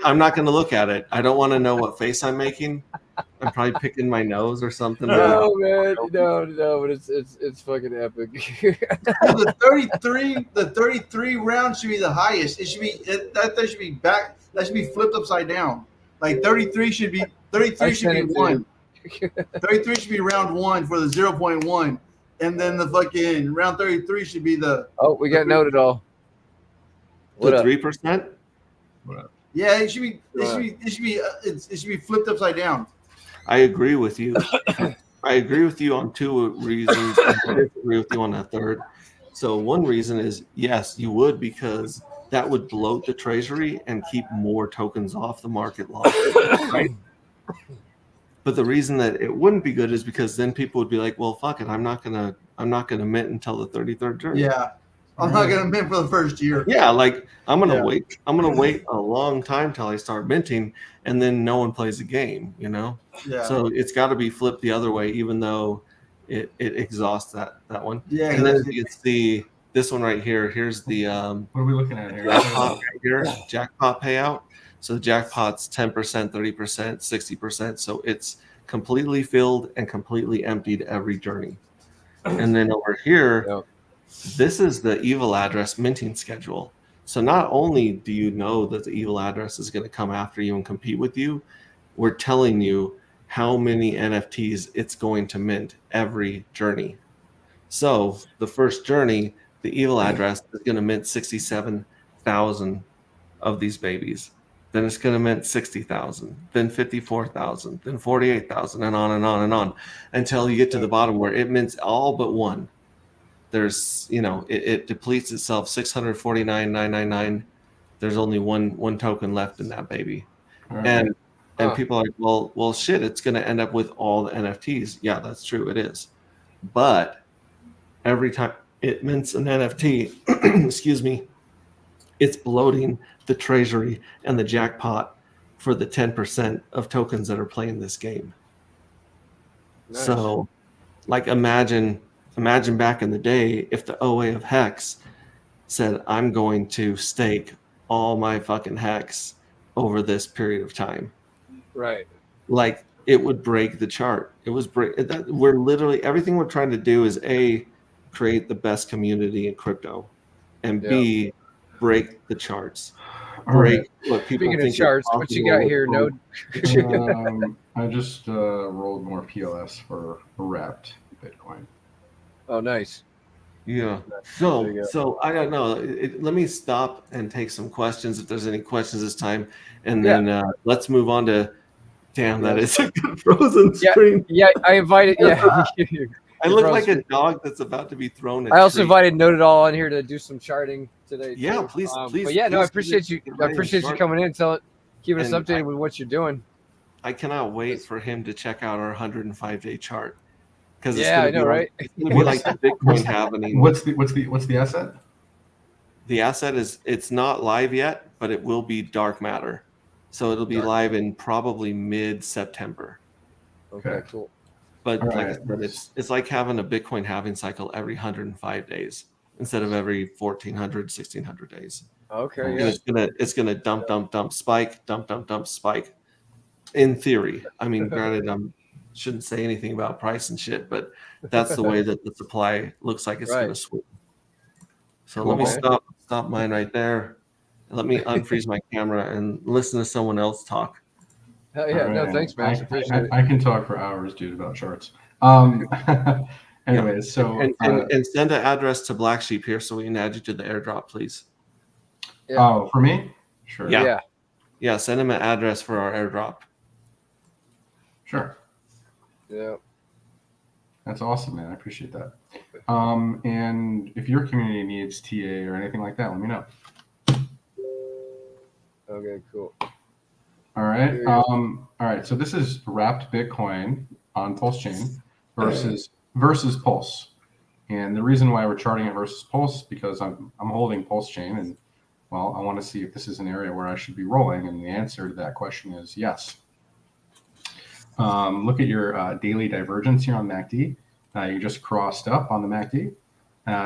I'm not going to look at it. I don't want to know what face I'm making. I'm probably picking my nose or something. No, man, no, but it's fucking epic. Well, the 33 round should be the highest. It should be that should be back. That should be flipped upside down. Like 33 should be 33 should be 1. 33 should be round 1 for the 0.1. And then the fucking round 33 should be the. Oh, we got noted all. What, 3%? Yeah, it should be. It should be flipped upside down. I agree with you. I agree with you on 2 reasons. I disagree with you on a third. So one reason is yes, you would, because that would bloat the treasury and keep more tokens off the market lot, right? But the reason that it wouldn't be good is because then people would be like, well, fuck it, I'm not gonna mint until the 33rd journey. Yeah. I'm not gonna mint for the first year. Yeah, like I'm gonna wait. I'm gonna wait a long time till I start minting, and then no one plays the game, Yeah. So it's got to be flipped the other way, even though it exhausts that one. Yeah. And then it's this one right here. Here's the what are we looking at here? Jackpot payout. So the jackpot's 10%, 30%, 60%. So it's completely filled and completely emptied every journey. And then over here, this is the evil address minting schedule. So not only do you know that the evil address is going to come after you and compete with you, we're telling you how many NFTs it's going to mint every journey. So the first journey, the evil address is going to mint 67,000 of these babies. Then it's going to mint 60,000, then 54,000, then 48,000, and on and on and on, until you get to the bottom where it mints all but one. There's, it depletes itself 649,999. There's only one token left in that baby. Right. And people are like, well, shit, it's going to end up with all the NFTs. Yeah, that's true. It is. But every time it mints an NFT, excuse me, it's bloating the treasury and the jackpot for the 10% of tokens that are playing this game. Nice. So, like, imagine back in the day if the OA of Hex said, I'm going to stake all my fucking Hex over this period of time. Right. Like, it would break the chart. We're literally, everything we're trying to do is A, create the best community in crypto, and B, break the charts. Break what people Speaking of think charts, is what you got here, Node? I just rolled more PLS for wrapped Bitcoin. Oh, nice. Yeah. There you go. So I don't know. Let me stop and take some questions if there's any questions this time, and then let's move on to. Damn, that is a good frozen screen. Yeah, I invited. Yeah, I look like a dog that's about to be thrown at. I also invited Note It All on here to do some charting today. Yeah, too. please. But yeah, no, I appreciate you. I appreciate you coming in, keeping us updated with what you're doing. I cannot wait for him to check out our 105-day chart. Because I know, right? It's gonna be like the Bitcoin happening. What's the asset? The asset it's not live yet, but it will be dark matter. So it'll be live in probably mid-September. Okay, cool. But like I said, it's like having a Bitcoin halving cycle every 105 days instead of every 1,400, 1,600 days. Okay, yeah. It's gonna dump, spike, dump, spike. In theory, I mean, granted, shouldn't say anything about price and shit, but that's the way that the supply looks like it's gonna swing. So let me stop mine right there. Let me unfreeze my camera and listen to someone else talk. Hell yeah, no, thanks, man. I can talk for hours, dude, about charts. Anyways, so and send an address to Blacksheep here so we can add you to the airdrop, please. Yeah. Oh, for me? Sure. Yeah. Send him an address for our airdrop. Sure. Yeah. That's awesome, man. I appreciate that. And if your community needs TA or anything like that, let me know. Okay, cool. All right. All right. So this is wrapped Bitcoin on Pulsechain versus Pulse. And the reason why we're charting it versus Pulse because I'm holding Pulsechain and well, I want to see if this is an area where I should be rolling. And the answer to that question is yes. Look at your daily divergence here on MACD. You just crossed up on the MACD.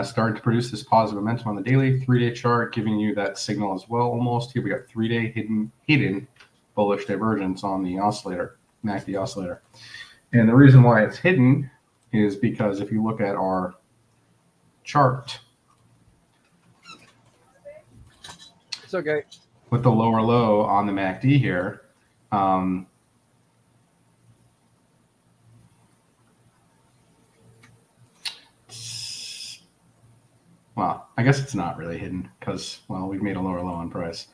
Started to produce this positive momentum on the daily 3-day chart, giving you that signal as well. Almost here we got 3-day hidden bullish divergence on the oscillator, MACD oscillator. And the reason why it's hidden is because if you look at our chart, it's okay. With the lower low on the MACD here, well, I guess it's not really hidden because, well, we've made a lower low on price.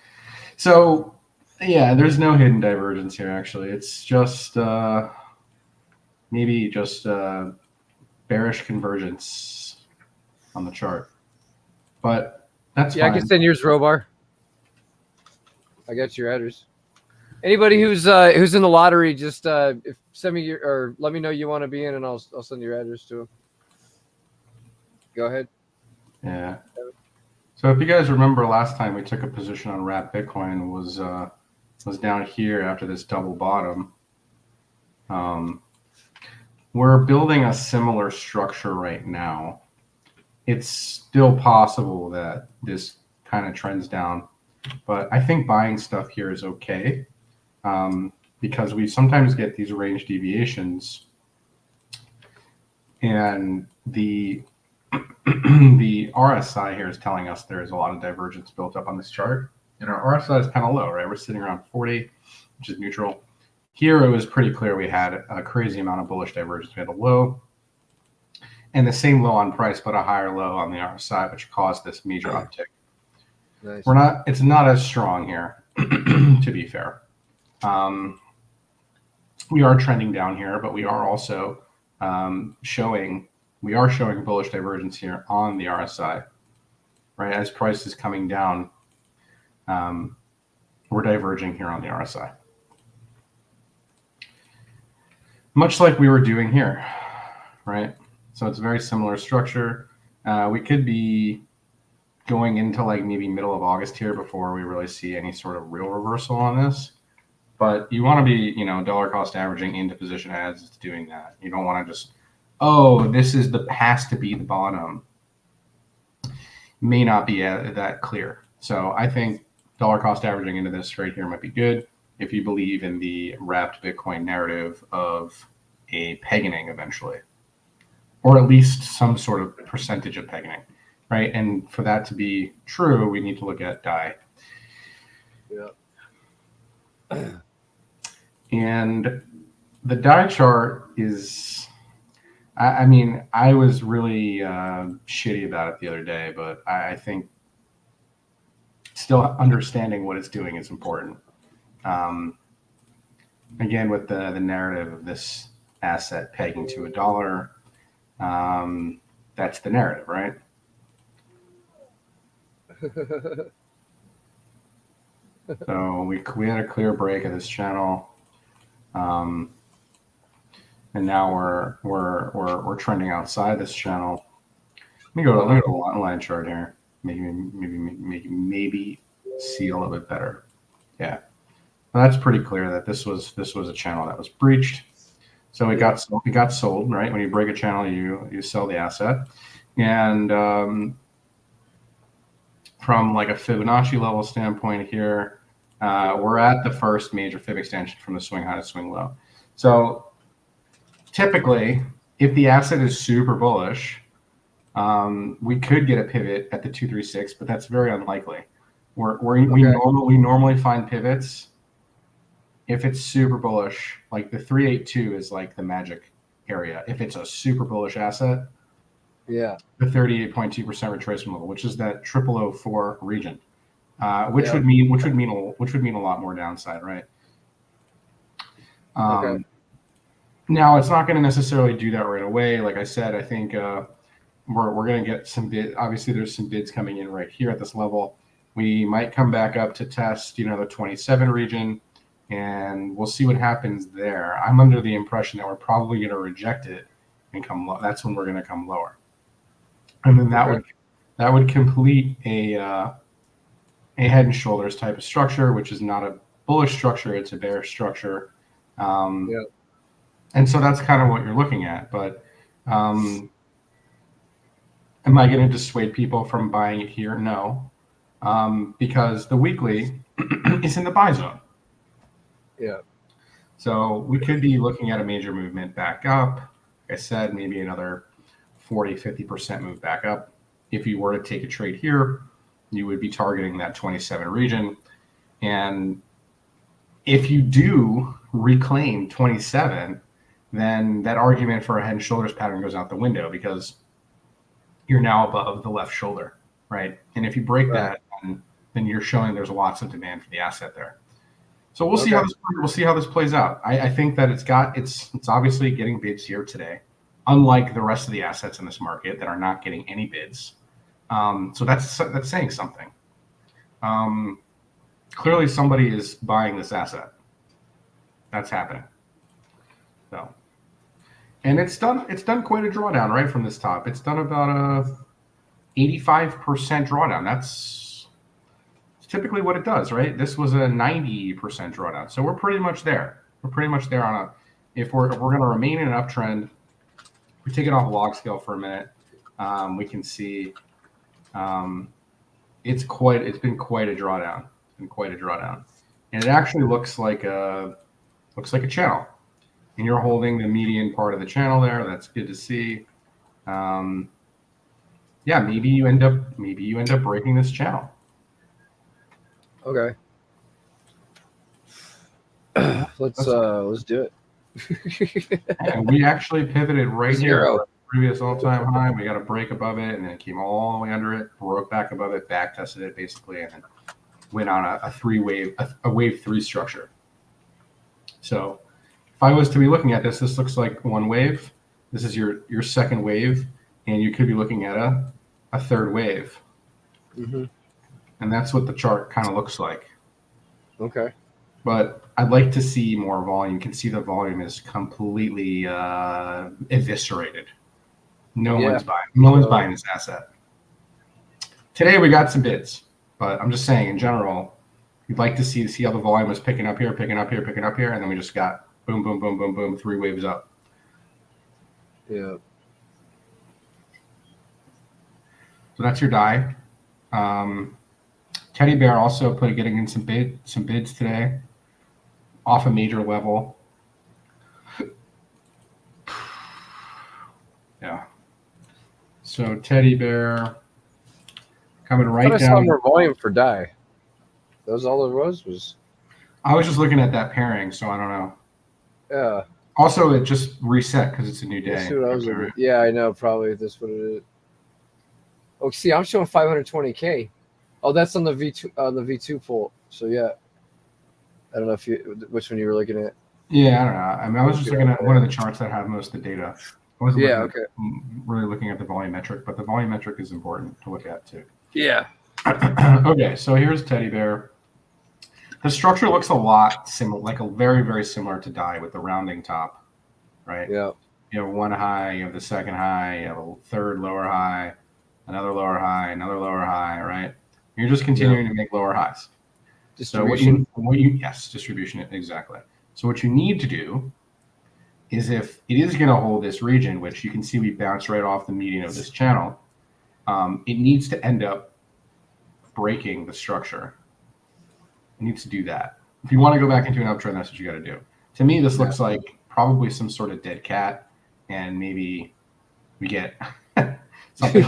So, yeah, there's no hidden divergence here, actually. It's just maybe just bearish convergence on the chart. But that's fine. I can send yours, Robar. I got your address. Anybody who's in the lottery, just send me or let me know you want to be in, and I'll send your address to them. Go ahead. Yeah. So if you guys remember last time we took a position on wrapped Bitcoin was down here after this double bottom. We're building a similar structure right now. It's still possible that this kind of trends down, but I think buying stuff here is okay because we sometimes get these range deviations and the RSI here is telling us there's a lot of divergence built up on this chart. And our RSI is kind of low, right? We're sitting around 40, which is neutral. Here, it was pretty clear we had a crazy amount of bullish divergence. We had a low and the same low on price, but a higher low on the RSI, which caused this major uptick. Nice. It's not as strong here, to be fair. We are trending down here, but we are also showing bullish divergence here on the RSI, right? As price is coming down, we're diverging here on the RSI. Much like we were doing here, right? So it's a very similar structure. We could be going into like maybe middle of August here before we really see any sort of real reversal on this. But you want to be, dollar cost averaging into position as it's doing that. You don't want to just, this is has to be the bottom. May not be that clear. So I think dollar cost averaging into this right here might be good if you believe in the wrapped Bitcoin narrative of a pegging eventually, or at least some sort of percentage of pegging, right? And for that to be true, we need to look at DAI. Yeah. And the DAI chart is, I was really shitty about it the other day, but I think still understanding what it's doing is important. Again, with the narrative of this asset pegging to $1, that's the narrative, right? So we had a clear break of this channel, and now we're trending outside this channel. Let me go to the line chart here. Maybe see a little bit better. Yeah, well, that's pretty clear that this was a channel that was breached. So it got sold, right? When you break a channel, you sell the asset, and from like a Fibonacci level standpoint here, we're at the first major fib extension from the swing high to swing low. So typically, if the asset is super bullish, we could get a pivot at the 236, but that's very unlikely. We normally find pivots if it's super bullish. Like the 382 is like the magic area. If it's a super bullish asset, yeah, the 38.2% retracement level, which is that 0004 region, which would mean a lot more downside, right? Okay. Now it's not going to necessarily do that right away. Like I said, I think we're going to get some bid. Obviously, there's some bids coming in right here at this level. We might come back up to test, the 27 region, and we'll see what happens there. I'm under the impression that we're probably going to reject it and come low. That's when we're going to come lower, and then that would complete a head and shoulders type of structure, which is not a bullish structure; it's a bearish structure. And so that's kind of what you're looking at. But am I going to dissuade people from buying it here? No, because the weekly is in the buy zone. Yeah. So we could be looking at a major movement back up. Like I said, maybe another 40-50% move back up. If you were to take a trade here, you would be targeting that 27 region. And if you do reclaim 27, then that argument for a head and shoulders pattern goes out the window, because you're now above the left shoulder, right? And if you break that, then you're showing there's lots of demand for the asset there. So we'll see how this plays out. I think that it's obviously getting bids here today, unlike the rest of the assets in this market that are not getting any bids. So that's saying something. Clearly somebody is buying this asset. That's happening. So, and it's done quite a drawdown right from this top. It's done about a 85% drawdown. That's typically what it does, right? This was a 90% drawdown. So we're pretty much there. We're pretty much there on if we're going to remain in an uptrend. If we take it off log scale for a minute, we can see it's been quite a drawdown. It's been quite a drawdown. And it actually looks like a channel. And you're holding the median part of the channel there. That's good to see. Maybe you end up breaking this channel. Okay. Let's do it. And we actually pivoted right here at the previous all-time high. We got a break above it, and then it came all the way under it, broke back above it, back tested it basically, and then went on a wave 3 structure. So if I was to be looking at this looks like one wave. This is your second wave, and you could be looking at a third wave. Mm-hmm. And that's what the chart kind of looks like. Okay. But I'd like to see more volume. You can see the volume is completely eviscerated. No one's buying this asset. Today we got some bids, but I'm just saying in general, you'd like to see how the volume was picking up here, picking up here, picking up here, and then we just got boom, boom, boom, boom, boom, 3 waves up. Yeah. So that's your die. Teddy Bear also getting in some bids today off a major level. Yeah. So Teddy Bear coming right down. I saw more volume for die. That was all it was. I was just looking at that pairing, so I don't know. Yeah. Also, it just reset because it's a new day. Let's see what I was looking at. Yeah, I know. Probably this what it is. Oh, see, I'm showing 520K. Oh, that's on the V2 pool. So yeah, I don't know which one you were looking at. Yeah, I don't know. I mean, I was just looking at one of the charts that have most of the data. I wasn't really looking at the volumetric, but the volumetric is important to look at too. Yeah. Okay, so here's Teddy Bear. The structure looks a lot similar, like a very, very similar to die with the rounding top, right? Yeah. You have one high, you have the second high, you have a third lower high, another lower high, another lower high, right? You're just continuing to make lower highs. Distribution. So yes, distribution, exactly. So what you need to do is if it is going to hold this region, which you can see we bounce right off the median of this channel, it needs to end up breaking the structure. It needs to do that. If you want to go back into an uptrend, that's what you got to do. To me, this looks like probably some sort of dead cat, and maybe we get something.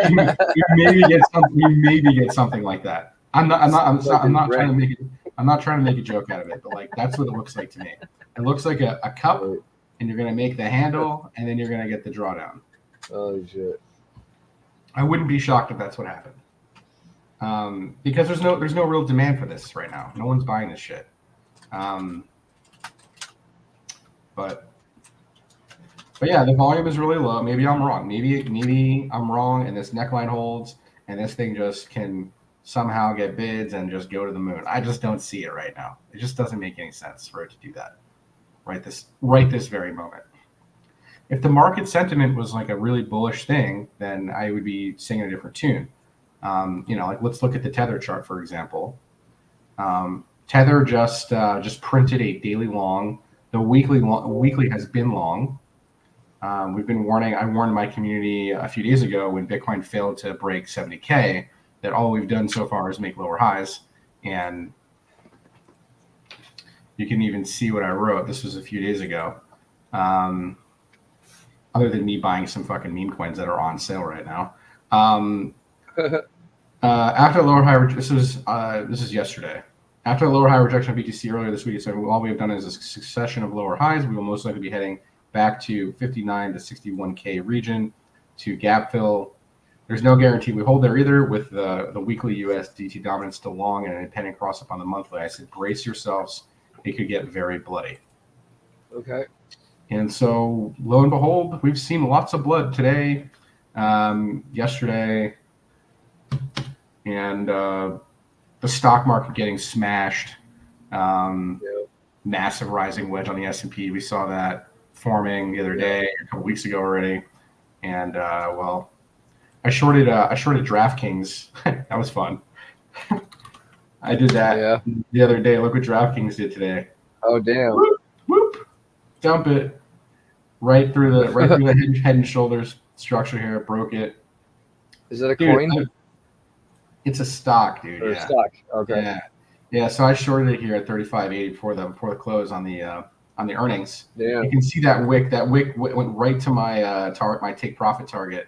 we maybe get something like that. I'm not trying to make it. I'm not trying to make a joke out of it, but like that's what it looks like to me. It looks like a cup, and you're gonna make the handle, and then you're gonna get the drawdown. Oh shit! I wouldn't be shocked if that's what happened. Because there's no real demand for this right now. No one's buying this shit. But yeah, the volume is really low. Maybe I'm wrong. Maybe I'm wrong, and this neckline holds, and this thing just can somehow get bids and just go to the moon. I just don't see it right now. It just doesn't make any sense for it to do that right this very moment. If the market sentiment was like a really bullish thing, then I would be singing a different tune. Like let's look at the Tether chart, for example. Tether just printed a daily long. The weekly has been long. We've been warning. I warned my community a few days ago when Bitcoin failed to break 70K that all we've done so far is make lower highs. And you can even see what I wrote. This was a few days ago. Other than me buying some fucking meme coins that are on sale right now. After lower high, this is yesterday. After a lower high rejection of BTC earlier this week, so all we have done is a succession of lower highs. We will most likely be heading back to 59 to 61K region to gap fill. There's no guarantee we hold there either with the weekly USDT dominance still long and an impending cross up on the monthly. I said, brace yourselves. It could get very bloody. Okay. And so lo and behold, we've seen lots of blood today, yesterday, and the stock market getting smashed. Massive rising wedge on the S&P. We saw that forming the other day, a couple weeks ago already. And I shorted DraftKings. That was fun. I did that the other day. Look what DraftKings did today. Oh damn! Whoop, whoop. Dump it right through the head and shoulders structure here. Broke it. Is it a coin? It's a stock, dude. Or a stock. Okay. Yeah. So I shorted it here at 35.80 before the close on the earnings. Yeah. You can see that wick. That wick went right to my my take profit target.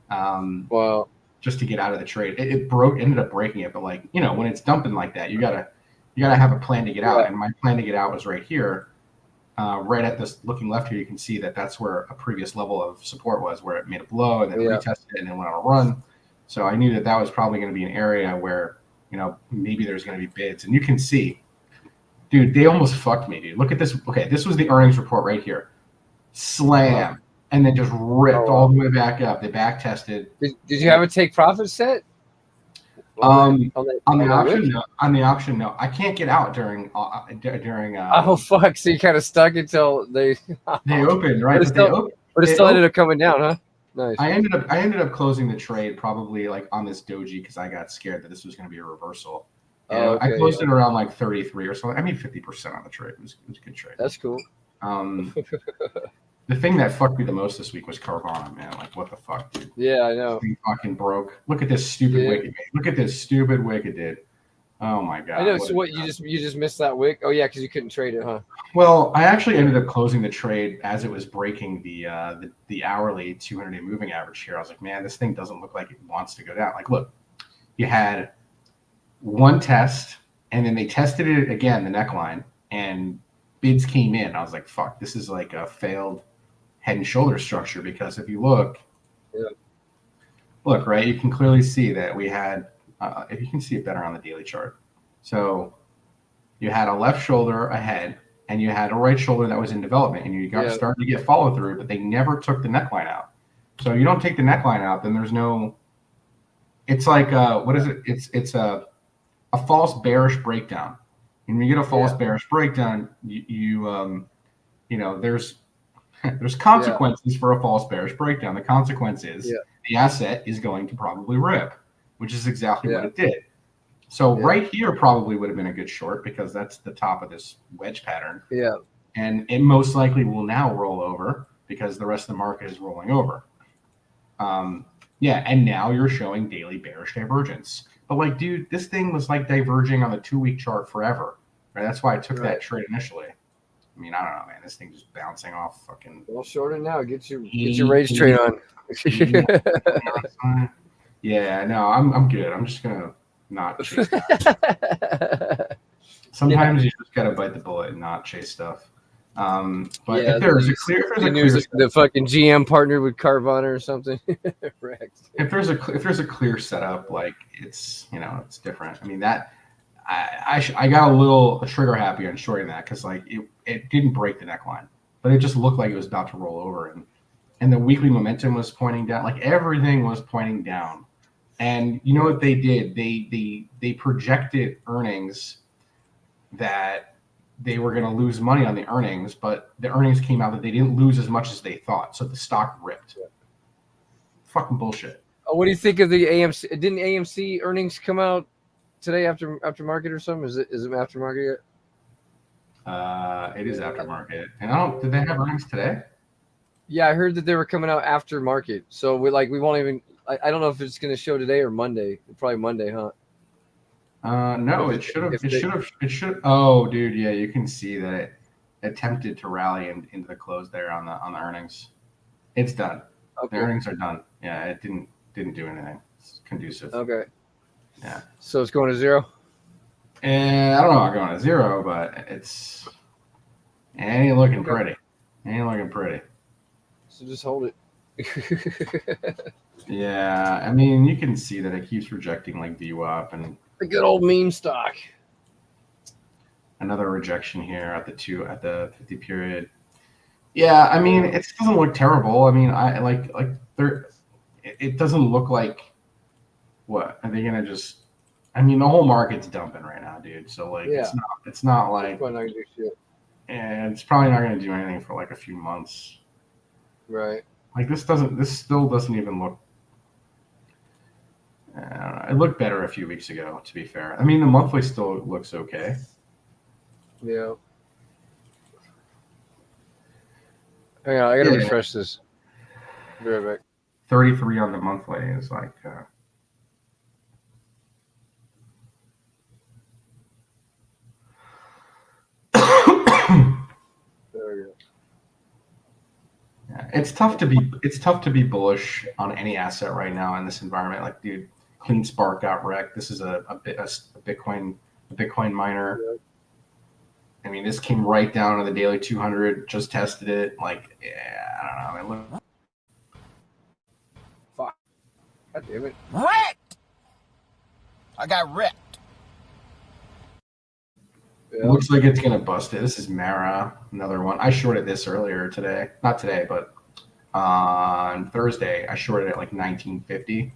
Wow. Just to get out of the trade. It ended up breaking it, but when it's dumping like that, you gotta have a plan to get out. And my plan to get out was right here, right at this looking left here. You can see that that's where a previous level of support was, where it made a blow and then retested it and then went on a run. So I knew that was probably going to be an area where maybe there's going to be bids. And you can see, dude, they almost fucked me, dude. Look at this. Okay, this was the earnings report right here. Slam. And then just ripped all the way back up. They back tested. Did you have a take profit set? On the option, no. I can't get out during. Oh fuck! So you kind of stuck until they opened, right? But it still ended up coming down, huh? Nice. I ended up closing the trade probably like on this doji because I got scared that this was going to be a reversal. And I closed it around like 33 or something. I made 50% on the trade. It was a good trade. That's cool. The thing that fucked me the most this week was Carvana, man. Like, what the fuck, dude? Yeah, I know. He fucking broke. Look at this stupid wick it made. Look at this stupid wick it did. Oh my god. I know. So what? You just missed that wick? Oh yeah, because you couldn't trade it, huh? Well, I actually ended up closing the trade as it was breaking the hourly 200-day moving average here. I was like, man, this thing doesn't look like it wants to go down. Like, look, you had one test, and then they tested it again, the neckline, and bids came in. I was like, fuck, this is like a failed head and shoulder structure, because if you look, right, you can clearly see that we had, if you can see it better on the daily chart. So you had a left shoulder ahead, and you had a right shoulder that was in development, and you got started to get follow through, but they never took the neckline out. So you don't take the neckline out, then there's no. It's like what is it? It's a false bearish breakdown. And when you get a false bearish breakdown, you know, there's consequences for a false bearish breakdown. The consequence is the asset is going to probably rip, which is exactly what it did. So right here probably would have been a good short, because that's the top of this wedge pattern. Yeah. And it most likely will now roll over because the rest of the market is rolling over. And now you're showing daily bearish divergence. But like, dude, this thing was like diverging on the 2-week chart forever. Right? That's why I took that trade initially. I mean, I don't know, man. This thing just bouncing off fucking. Well, short it now. Get your rage trade on. Yeah, no, I'm good. I'm just gonna not chase that. Sometimes you just gotta bite the bullet and not chase stuff. But if there's a clear the fucking GM partnered with Carvana or something. If there's a clear setup, like it's different. I mean, that I got a trigger happy on shorting that, because like it didn't break the neckline, but it just looked like it was about to roll over, and the weekly momentum was pointing down. Like everything was pointing down. And you know what they did? They projected earnings that they were going to lose money on the earnings, but the earnings came out that they didn't lose as much as they thought. So the stock ripped. Fucking bullshit. What do you think of the AMC? Didn't AMC earnings come out today after market or something? Is it after market yet? It is after market. And did they have earnings today? Yeah, I heard that they were coming out after market. So we won't even. I don't know if it's going to show today or Monday. Probably Monday, huh? No, it should have. It should. Oh, dude, yeah, you can see that it attempted to rally into the close there on the earnings. It's done. Okay. The earnings are done. Yeah, it didn't do anything. It's conducive. Okay. Yeah. So it's going to zero. And I don't know about going to zero, but it ain't looking pretty. Ain't looking pretty. So just hold it. Yeah, I mean, you can see that it keeps rejecting like VWAP and the good old meme stock. Another rejection here at the 50 period. Yeah, I mean, it doesn't look terrible. I mean, it doesn't look like what are they gonna just? I mean, the whole market's dumping right now, dude. So like, it's not like, and it's probably not gonna do anything for like a few months. Right. Like this still doesn't even look. It looked better a few weeks ago, to be fair. I mean, the monthly still looks okay. Yeah. Hang on, I gotta refresh this. Be right back. 33 on the monthly is like. There we go. Yeah, it's tough to be bullish on any asset right now in this environment. Like, dude, Clean Spark got wrecked. This is a Bitcoin miner. Yep. I mean, this came right down to the daily 200. Just tested it. Like, I don't know. Fuck. God damn it. Wrecked. I got wrecked. Yeah. Looks like it's gonna bust it. This is Mara, another one. I shorted this earlier today. Not today, but on Thursday. I shorted it like 1950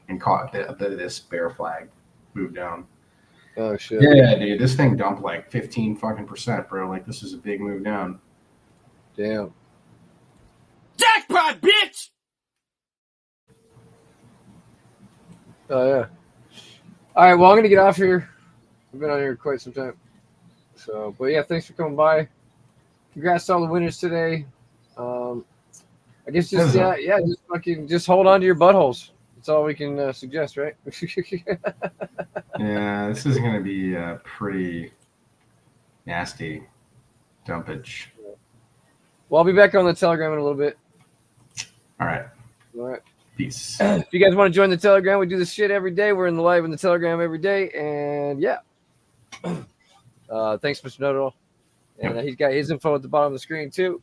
and caught this bear flag move down. Oh shit. Yeah, dude, this thing dumped like 15%, bro. Like, this is a big move down. Damn. Jackpot, bitch! Oh yeah. All right. Well, I'm gonna get off here. I've been on here quite some time. So, but yeah, thanks for coming by. Congrats to all the winners today. I guess just just hold on to your buttholes. That's all we can suggest, right? Yeah, this is going to be a pretty nasty dumpage. Well, I'll be back on the Telegram in a little bit. All right. All right. Peace. If you guys want to join the Telegram, we do this shit every day. We're in the live in the Telegram every day, and yeah. Thanks, Mr. Know-It-All. And he's got his info at the bottom of the screen too.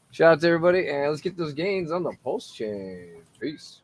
Shout out to everybody, and let's get those gains on the Pulsechain. Peace.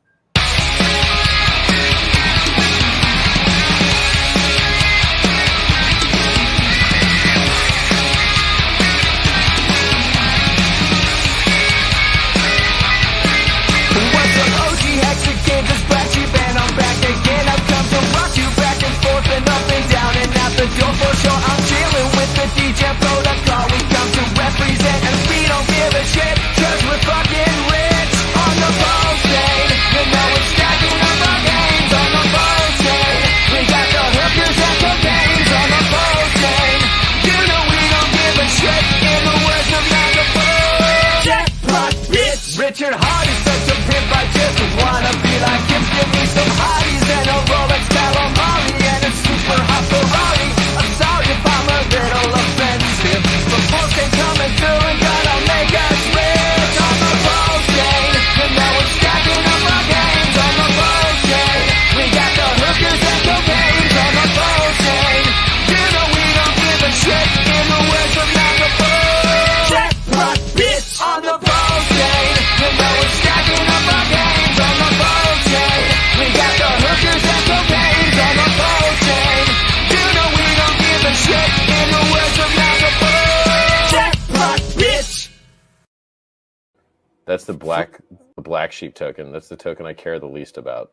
What's up, OG Hexer Games? It's Blacksheep and I'm back again. I've come to rock you back and forth and up and down and out the door for sure. I'm chilling with the Degen protocol. We come to represent and we don't give a shit, cause we're fucking rich on the Pulsechain. You know we're stacking up our gains on the Pulsechain. We got the hookers and cocaines on the Pulsechain. You know we don't give a shit, in the words of Magapole. Jackpot, bitch! Richard Hart is such a pimp, I just wanna be like him. Give me some hotties and a Rolex calamari and a super hot Ferrari. I'm sorry if I'm a little offensive, but Pulsechain coming through and gonna make us rich on the Pulsechain. And now we're stacking up our gains on the Pulsechain. We got the hookers and cocaines on the Pulsechain. You know we don't give a shit, in the words of Magapole. Jackpot, bitch! On the Pulsechain. And now we're stacking up our gains on the Pulsechain. We got the hookers and cocaines on the Pulsechain. You know we don't give a shit, in the words of Magapole. Jackpot, bitch! That's the Blacksheep token. That's the token I care the least about.